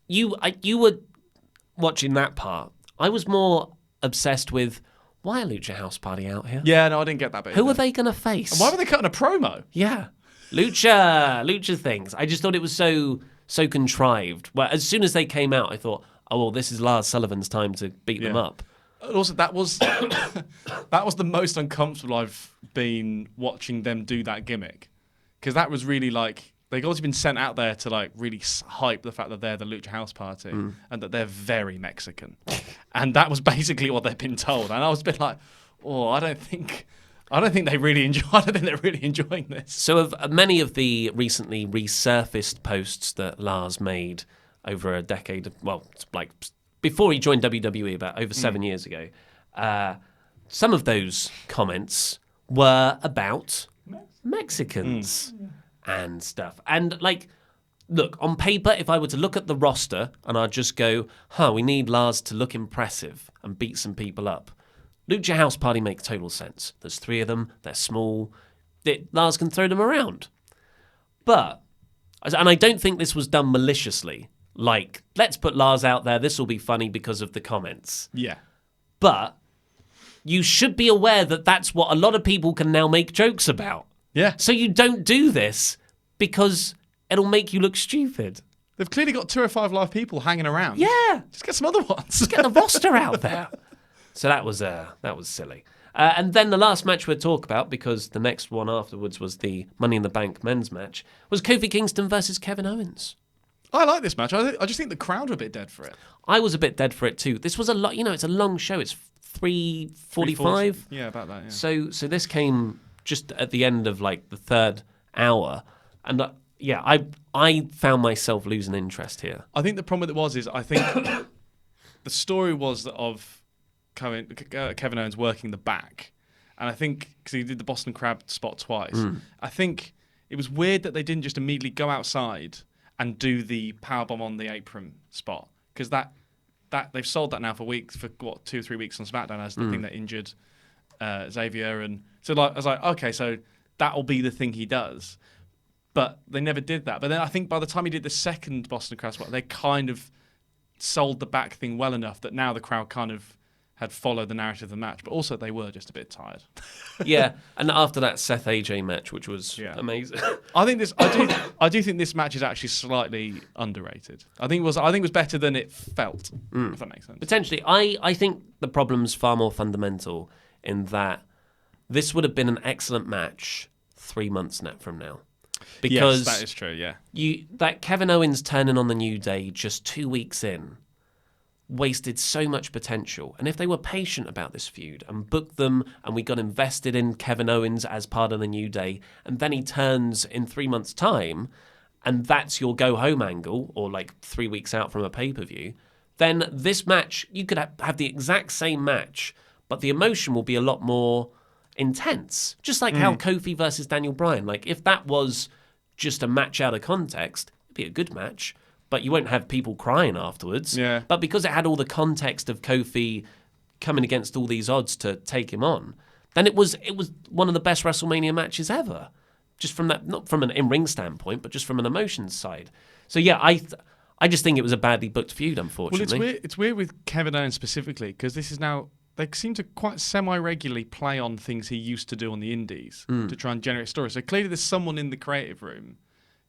You were watching that part. I was more obsessed with, why are Lucha House Party out here? Yeah, no, I didn't get that bit. Who are they going to face? And why were they cutting a promo? Yeah. Lucha things. I just thought it was so contrived. Well, as soon as they came out, I thought, oh, well, this is Lars Sullivan's time to beat them up. And also, that was the most uncomfortable I've been watching them do that gimmick. Because that was really they've also been sent out there to really hype the fact that they're the Lucha House Party and that they're very Mexican. And that was basically what they've been told. And I was a bit like, oh, I don't think they're really enjoying this. So of many of the recently resurfaced posts that Lars made over a decade, before he joined WWE, about over 7 years ago, some of those comments were about Mexicans and stuff. And, like, look, on paper, if I were to look at the roster and I'd just go, we need Lars to look impressive and beat some people up. Lucha House Party makes total sense. There's 3 of them. They're small. Lars can throw them around. But, and I don't think this was done maliciously. Like, let's put Lars out there. This will be funny because of the comments. Yeah. But you should be aware that that's what a lot of people can now make jokes about. Yeah. So you don't do this because it'll make you look stupid. They've clearly got 2 or 5 live people hanging around. Yeah. Just get some other ones. Just get the roster out there. So that was silly. And then the last match we'll talk about, because the next one afterwards was the Money in the Bank men's match, was Kofi Kingston versus Kevin Owens. I like this match. I just think the crowd were a bit dead for it. I was a bit dead for it too. This was a lot. It's a long show. It's 3:45. Yeah, about that. So Yeah. this came just at the end of like the 3rd hour, and I found myself losing interest here. I think the problem with it is I think the story was that of Kevin Owens working the back, and I think because he did the Boston Crab spot twice, I think it was weird that they didn't just immediately go outside and do the powerbomb on the apron spot, because that they've sold that now for weeks, for 2 or 3 weeks on SmackDown as the thing that injured Xavier, and so I was like, okay, so that'll be the thing he does, but they never did that. But then I think by the time he did the second Boston Crab spot, they kind of sold the back thing well enough that now the crowd kind of had followed the narrative of the match, but also they were just a bit tired. Yeah, and after that Seth AJ match, which was amazing. I do think this match is actually slightly underrated. I think it was better than it felt. If that makes sense. Potentially, I think the problem's far more fundamental in that this would have been an excellent match 3 months from now. Because yes, that is true. Yeah, that Kevin Owens turning on the New Day just 2 weeks in wasted so much potential. And if they were patient about this feud and booked them, and we got invested in Kevin Owens as part of the New Day, and then he turns in 3 months' time, and that's your go-home angle, or like 3 weeks out from a pay-per-view, then this match, you could have the exact same match, but the emotion will be a lot more intense. Just like how Kofi versus Daniel Bryan, like if that was just a match out of context, it'd be a good match, but you won't have people crying afterwards. Yeah. But because it had all the context of Kofi coming against all these odds to take him on, then it was one of the best WrestleMania matches ever. Just from that, not from an in-ring standpoint, but just from an emotions side. So yeah, I just think it was a badly booked feud, unfortunately. Well, it's weird with Kevin Owens specifically, because this is now, they seem to quite semi-regularly play on things he used to do on the indies to try and generate stories. So clearly there's someone in the creative room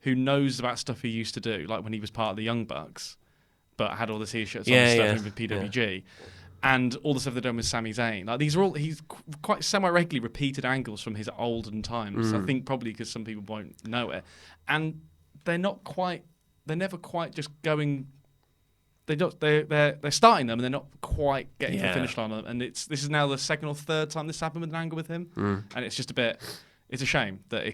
who knows about stuff he used to do, like when he was part of the Young Bucks, but had all the T-shirts on and stuff with PWG, and all the stuff they've done with Sami Zayn. Like these are all, he's quite semi-regularly repeated angles from his olden times. I think probably because some people won't know it, and they're never quite just going. They're starting them and they're not quite getting to the finish line. And this is now the 2nd or 3rd time this happened with an angle with him, and it's just it's a shame that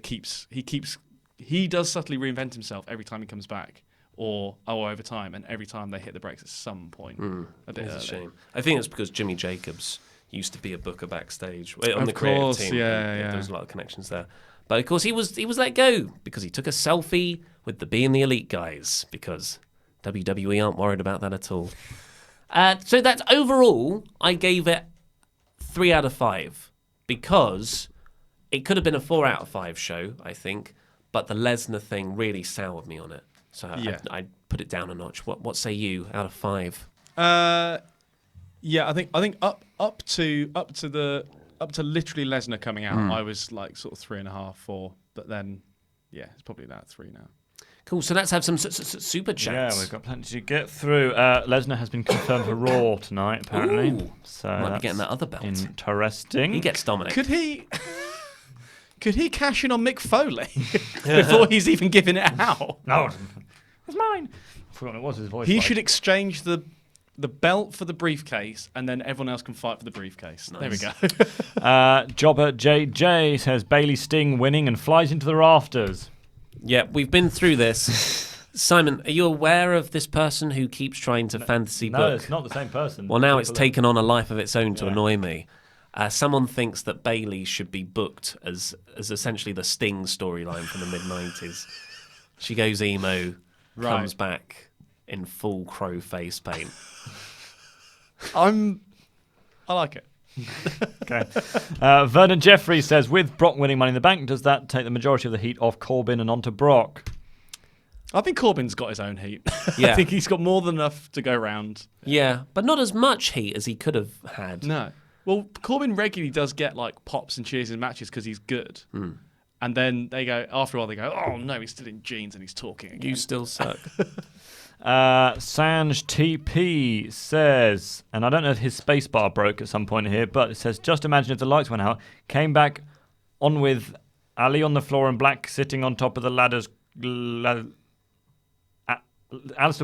he does subtly reinvent himself every time he comes back, or over time, and every time they hit the brakes at some point. A bit It's early. a shame. I think it's because Jimmy Jacobs used to be a booker backstage on Of the creative course, team. yeah. There's a lot of connections there. But of course, he was let go because he took a selfie with the Being the Elite guys, because WWE aren't worried about that at all. So that's overall, I gave it 3 out of 5 because it could have been a 4 out of 5 show, I think, but the Lesnar thing really soured me on it. So I put it down a notch. What say you out of 5? Yeah, I think up to literally Lesnar coming out, I was like sort of 3.5, 4, but then it's probably about 3 now. Cool. So let's have some super chats. Yeah, we've got plenty to get through. Lesnar has been confirmed for Raw tonight, apparently. Ooh, so might be getting that other belt. Interesting. He gets Dominic. Could he cash in on Mick Foley before he's even giving it out? No, it's mine. I forgot what it was. His voice. He should exchange the belt for the briefcase, and then everyone else can fight for the briefcase. Nice. There we go. Jobber JJ says Bayley Sting winning and flies into the rafters. Yeah, we've been through this. Simon, are you aware of this person who keeps trying to fantasy book? No, it's not the same person. Well, now it's taken on a life of its own to annoy me. Someone thinks that Bayley should be booked as essentially the Sting storyline from the mid-90s. She goes emo, comes back in full crow face paint. I like it. Okay. Vernon Jeffrey says, with Brock winning Money in the Bank, does that take the majority of the heat off Corbin and onto Brock? I think Corbin's got his own heat. Yeah. I think he's got more than enough to go round. Yeah, but not as much heat as he could have had. No. Well, Corbin regularly does get like pops and cheers in matches because he's good. And then after a while, they go, oh no, he's still in jeans and he's talking again. You still suck. Sanj TP says, and I don't know if his space bar broke at some point here, but it says, just imagine if the lights went out, came back on with Ali on the floor and Black sitting on top of the ladders. Aleister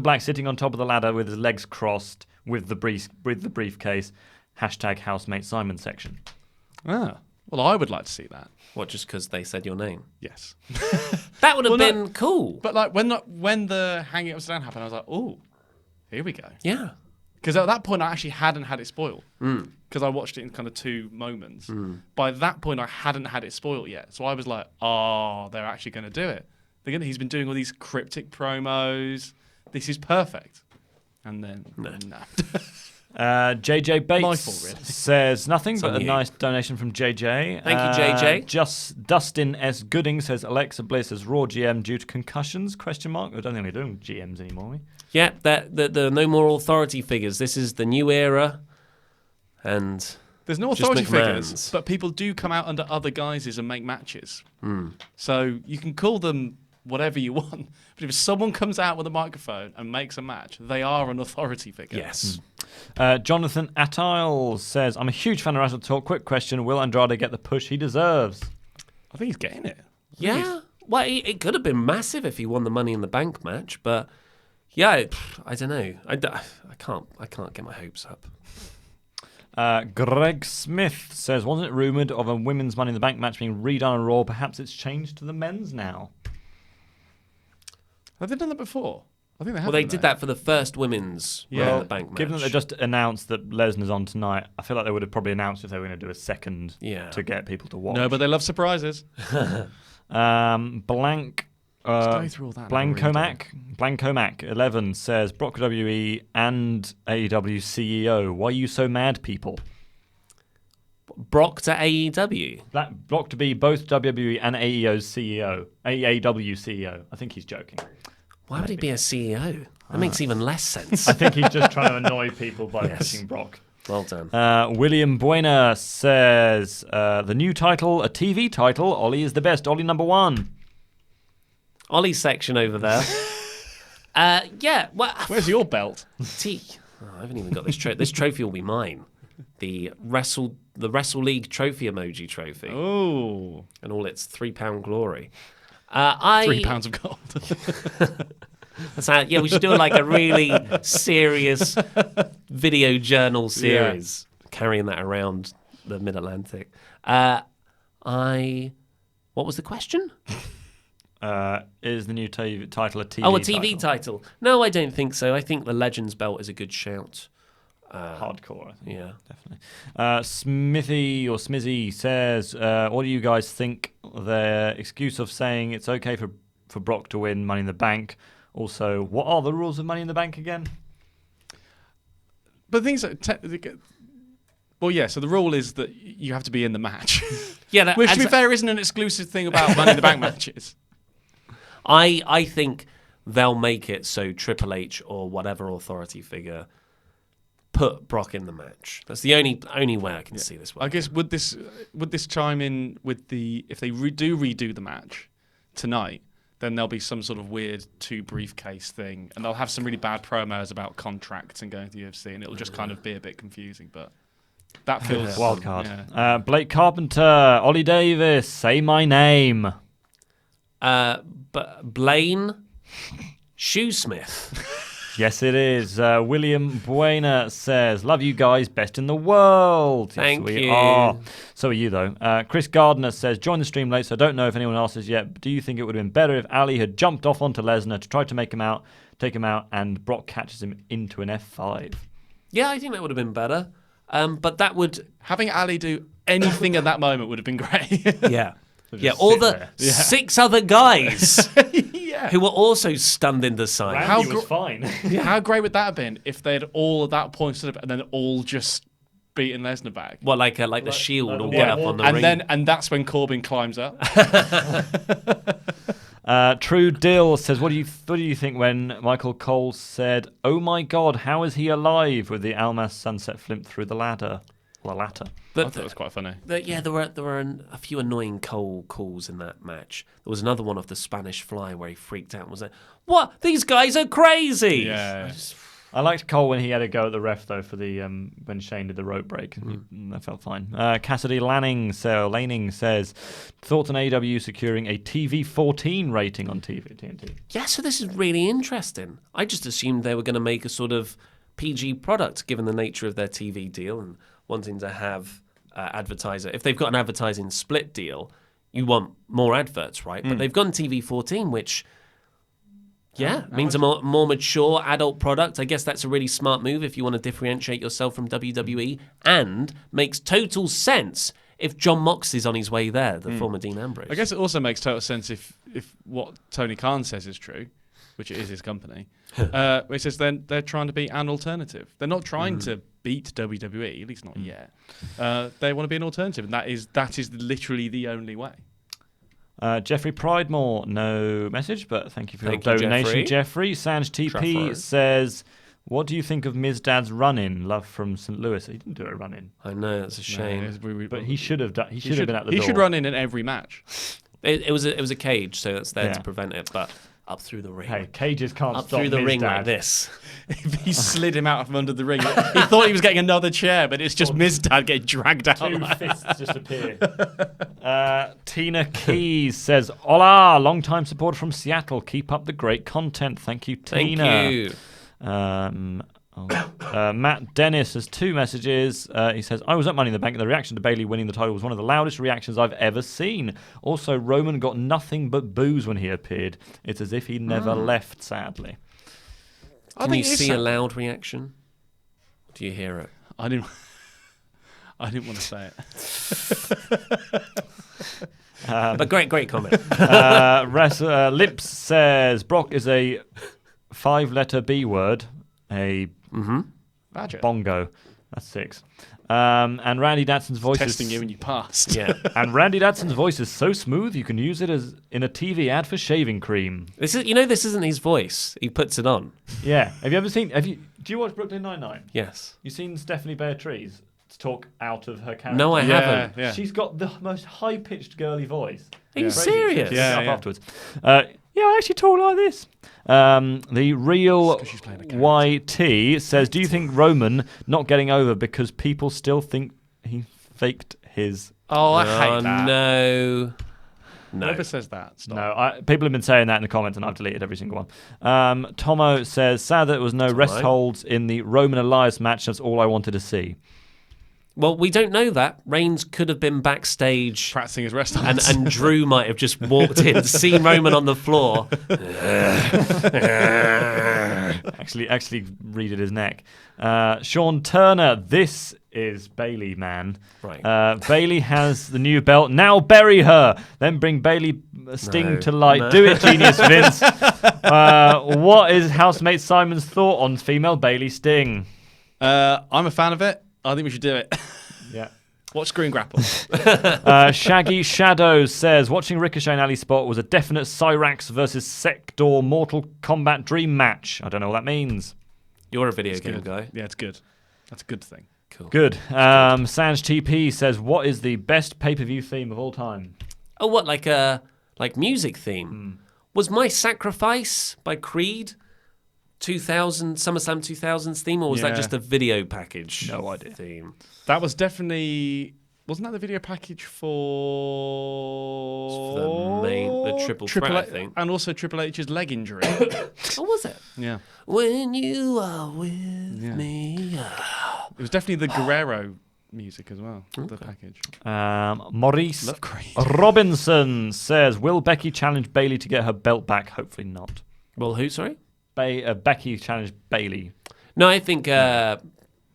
Black sitting on top of the ladder with his legs crossed with the briefcase. #Housemate Simon section. Ah, well, I would like to see that. What, just because they said your name? Yes. That would have been cool. But like when the hanging upside down happened, I was like, oh, here we go. Yeah. Because at that point, I actually hadn't had it spoiled. Because I watched it in kind of 2 moments. By that point, I hadn't had it spoiled yet. So I was like, oh, they're actually going to do it. He's been doing all these cryptic promos. This is perfect. And then, no. JJ Bates My fault, really. says nothing but a nice donation from JJ. Thank you, JJ. Just Dustin S. Gooding says Alexa Bliss as Raw GM due to concussions? I don't think we're doing GMs anymore, are we? Yeah, the no more authority figures. This is the new era. And there's no authority figures, but people do come out under other guises and make matches. So you can call them whatever you want. But if someone comes out with a microphone and makes a match, they are an authority figure. Yes. Jonathan Attiles says, I'm a huge fan of Wrestle Talk. Quick question, will Andrade get the push he deserves? I think he's getting it. Yeah. Well, it could have been massive if he won the Money in the Bank match, but yeah, I don't know. I can't get my hopes up. Greg Smith says, wasn't it rumoured of a women's Money in the Bank match being redone on Raw? Perhaps it's changed to the men's now. Have they done that before? I think they have. Well, they did that for the first women's Money in the Bank match. Given that they just announced that Lesnar's on tonight, I feel like they would have probably announced if they were going to do a second to get people to watch. No, but they love surprises. Blancomac 11 says, Brock WWE and AEW CEO, why are you so mad, people? Brock to AEW? Brock to be both WWE and AEW CEO. I think he's joking. Why would he be a CEO? That makes even less sense. I think he's just trying to annoy people by pushing Brock. Well done. William Buena says, the new title, a TV title, Ollie is the best, Ollie number 1. Ollie's section over there. Yeah. Well, where's your belt? I haven't even got this trophy. This trophy will be mine. The Wrestle League trophy emoji trophy. Oh. And all its £3 glory. £3 of gold. Yeah, we should do like a really serious video journal series, carrying that around the Mid-Atlantic. What was the question? Is the new title a TV title? Oh, a TV title. No, I don't think so. I think the Legends belt is a good shout. Hardcore, I think. Yeah. Definitely. Smithy or Smizzy says, what do you guys think? The excuse of saying it's okay for Brock to win Money in the Bank. Also, what are the rules of Money in the Bank again? But things like so the rule is that you have to be in the match. Yeah, which to be fair isn't an exclusive thing about Money in the Bank matches. I think they'll make it so Triple H or whatever authority figure put Brock in the match. That's the only way I can see this working. I guess would this chime in with if they do redo the match tonight, then there'll be some sort of weird 2 briefcase thing, and they'll have some really bad promos about contracts and going to the UFC, and it'll just kind of be a bit confusing. But that feels wild card. Yeah. Blake Carpenter, Ollie Davis, say my name. Blaine Shoesmith. Yes, it is. William Buena says, love you guys, best in the world. Thank you. Are. So are you, though. Chris Gardner says, join the stream late, so I don't know if anyone else has yet, but do you think it would have been better if Ali had jumped off onto Lesnar to try to take him out, and Brock catches him into an F5? Yeah, I think that would have been better. But that would... Having Ali do anything at that moment would have been great. Yeah. Yeah, all the 6 other guys who were also stunned into silence. Randy was fine. How great would that have been if they'd all at that point stood up and then all just beaten Lesnar back? Well, like the Shield will get up on the ring. And that's when Corbin climbs up. True Dill says, what do you think when Michael Cole said, "Oh my God, how is he alive?" with the Almas Sunset Flip through the ladder? The latter. I thought it was quite funny. There were a few annoying Cole calls in that match. There was another one off the Spanish Fly where he freaked out and was like, "What? These guys are crazy!" Yeah. I liked Cole when he had a go at the ref though for the when Shane did the rope break. That felt fine. Cassidy Lanning says, thoughts on AEW securing a TV-14 rating on TNT? Yeah, so this is really interesting. I just assumed they were going to make a sort of PG product given the nature of their TV deal and wanting to have advertiser. If they've got an advertising split deal, you want more adverts, right? But they've gone TV-14, which means a more mature adult product. I guess that's a really smart move if you want to differentiate yourself from WWE, and makes total sense if John Mox is on his way there, the former Dean Ambrose. I guess it also makes total sense if what Tony Khan says is true, which it is his company. He says then they're trying to be an alternative. They're not trying to beat WWE, at least not yet. They want to be an alternative, and that is literally the only way. Jeffrey Pridemore, no message, but thank you for your donation, Jeffrey. Sanj TP says, what do you think of Mizdad's run-in? Love from St. Louis. He didn't do a run-in. I know, that's a shame. But he should have done. He should have been at the door. He should run in every match. It was a cage, so it's there to prevent it, but up through the ring. Hey, cages can't up stop through the ring Mizdad. like this. He slid him out from under the ring. He thought he was getting another chair, but it's just Mizdad getting dragged out. 2 fists just appear. Tina Keys says, "Hola, long-time supporter from Seattle. Keep up the great content. Thank you, Tina." Thank you. Matt Dennis has 2 messages. He says, "I was at Money in the Bank and the reaction to Bayley winning the title was one of the loudest reactions I've ever seen. Also, Roman got nothing but boos when he appeared. It's as if he never left, sadly." Can you see a loud reaction? Do you hear it? I didn't want to say it. But great comment. Lips says, Brock is a 5-letter B word. A Badger. bongo. That's 6. And Randy Datson's voice Testing is... you and you passed. Yeah. And Randy Datson's voice is so smooth you can use it as in a TV ad for shaving cream. This isn't his voice. He puts it on. Yeah. Have you ever seen... Do you watch Brooklyn Nine-Nine? Yes. You seen Stephanie Beatriz talk out of her character? No, I haven't. Yeah. She's got the most high-pitched girly voice. Are you serious? Yeah. Afterwards. Yeah, I actually talk like this. The real YT says, do you think Roman not getting over because people still think he faked his... Oh, I hate that. No. Whoever says that, stop. No, people have been saying that in the comments, and I've deleted every single one. Tomo says, sad that there was no rest holds in the Roman Elias match. That's all I wanted to see. Well, we don't know that. Reigns could have been backstage Practicing his rest holds. and Drew might have just walked in, seen Roman on the floor. actually redid his neck. Sean Turner, this is Bayley, man. Right. Bayley has the new belt. Now bury her. Then bring Bayley Sting to light. No. Do it, genius Vince. What is housemate Simon's thought on female Bayley Sting? I'm a fan of it. I think we should do it. Yeah. Watch Screen Grapple. Shaggy Shadows says, watching Ricochet and Ali Spot was a definite Cyrax versus Sector Mortal Kombat dream match. I don't know what that means. You're a video game guy. Yeah, it's good. That's a good thing. Cool. Good. Sanj TP says, what is the best pay-per-view theme of all time? Oh, what, like music theme? Was My Sacrifice by Creed 2000, SummerSlam 2000's theme, or was that just a video package? No idea. Theme. That was definitely... Wasn't that the video package for the triple threat, I think. And also Triple H's leg injury. Oh, was it? Yeah. When you are with me. It was definitely the Guerrero music as well, the package. Maurice Love Creed. Robinson says, will Becky challenge Bayley to get her belt back? Hopefully not. Well, who, sorry? Becky challenged Bayley. No, I think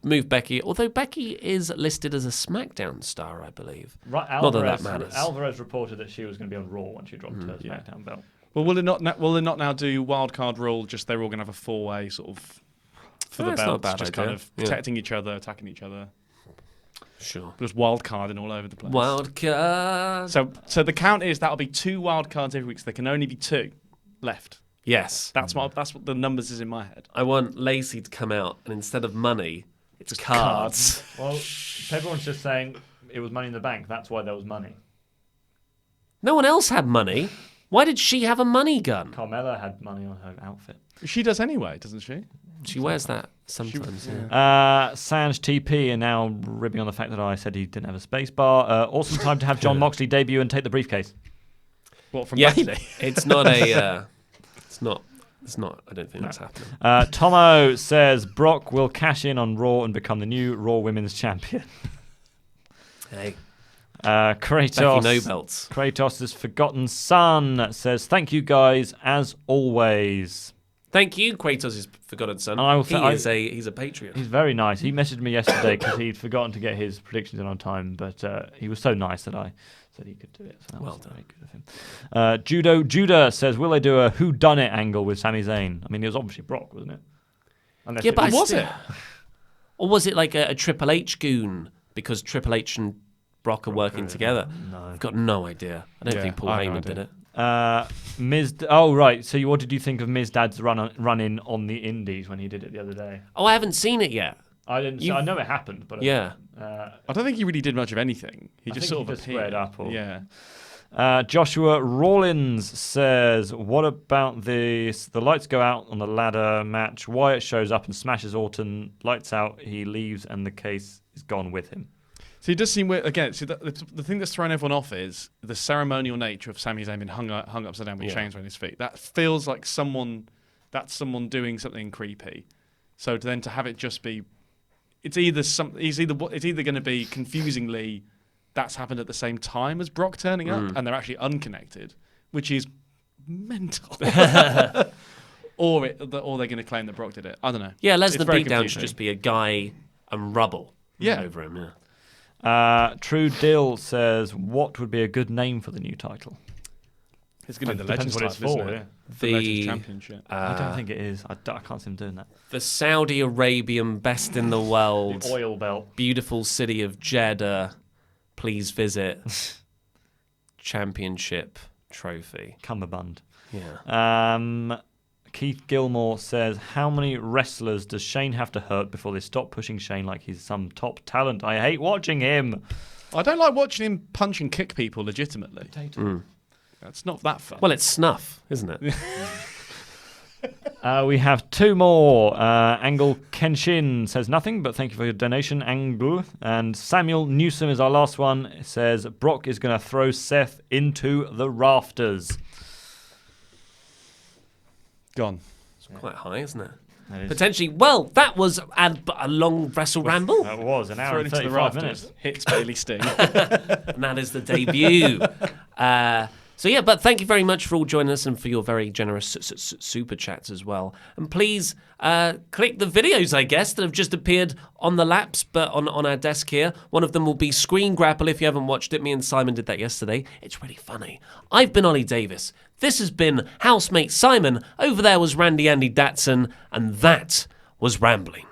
move Becky, although Becky is listed as a SmackDown star, I believe. Right, Not that matters. Alvarez reported that she was going to be on Raw when she dropped her SmackDown belt. Well, will they not now do wildcard rule? Just they're all going to have a 4-way sort of for the That's not a belts, bad just idea. kind of protecting each other, attacking each other. Sure. Just wildcarding all over the place. Wildcard. So the count is that'll be 2 wildcards every week. So there can only be 2 left. Yes. That's what the numbers is in my head. I want Lacey to come out, and instead of money, it's cards. Well, everyone's just saying it was Money in the Bank. That's why there was money. No one else had money. Why did she have a money gun? Carmella had money on her outfit. She does anyway, doesn't she? She wears that sometimes. Sanj TP are now ribbing on the fact that I said he didn't have a space bar. Awesome time to have John Moxley debut and take the briefcase. What, from Yeah, Bayley? it's not a. It's not. I don't think that's happening. Tomo says Brock will cash in on Raw and become the new Raw Women's Champion. Hey, Kratos, Becky no belts. Kratos' forgotten son says thank you guys as always. Thank you, Kratos' forgotten son. And I will He's a patriot. He's very nice. He messaged me yesterday because he'd forgotten to get his predictions in on time, but he was so nice that I said he could do it. So that Well was done. very good of him. Judah says, will they do a who done it angle with Sami Zayn? I mean, it was obviously Brock, wasn't it? Unless Yeah, but Was it? Or was it like a Triple H goon because Triple H and Brock are working together? No. I've got no idea. I don't Yeah, think Paul I have no Heyman did idea. it. Miz. Oh right. So what did you think of Miz Dad's run in on the Indies when he did it the other day? Oh, I haven't seen it yet. I didn't. I know it happened, but Yeah. I don't think he really did much of anything. He I just think sort he of just appeared. squared up. Yeah. Joshua Rollins says, "What about this? The lights go out on the ladder match. Wyatt shows up and smashes Orton. Lights out. He leaves, and the case is gone with him." So it does seem weird. Again, so the thing that's thrown everyone off is the ceremonial nature of Sami Zayn being hung upside down with chains around his feet. That feels like someone doing something creepy. So to have it just be, it's either going to be confusingly that's happened at the same time as Brock turning up, and they're actually unconnected, which is mental. or they're going to claim that Brock did it. I don't know. Yeah, It's Lesnar very beatdown confusing. should just be a guy and rubble over him. Yeah. True Dill says, "What would be a good name for the new title?" It's going to be the Depends Legends what it's title, for. isn't Yeah. it? The Legends Championship. I don't think it is. I can't see him doing that. The Saudi Arabian best in the world, The oil belt. beautiful city of Jeddah. Please visit. Championship trophy. Cummerbund. Yeah. Keith Gilmore says, how many wrestlers does Shane have to hurt before they stop pushing Shane like he's some top talent? I hate watching him. I don't like watching him punch and kick people legitimately. That's not that fun. Well, it's snuff, isn't it? We have 2 more. Angle Kenshin says nothing, but thank you for your donation, Angle. And Samuel Newsom is our last one. It says, Brock is going to throw Seth into the rafters. Gone. It's quite high, isn't it? That is- Potentially. Well, that was a long WrestleRamble. That was an hour Thrown and into the 35 rafters. minutes. Hits Bayley Sting. And that is the debut. So yeah, but thank you very much for all joining us and for your very generous super chats as well. And please click the videos, I guess, that have just appeared on the laps, but on our desk here. One of them will be Screen Grapple if you haven't watched it. Me and Simon did that yesterday. It's really funny. I've been Ollie Davis. This has been Housemate Simon. Over there was Randy Andy Datson. And that was Rambling.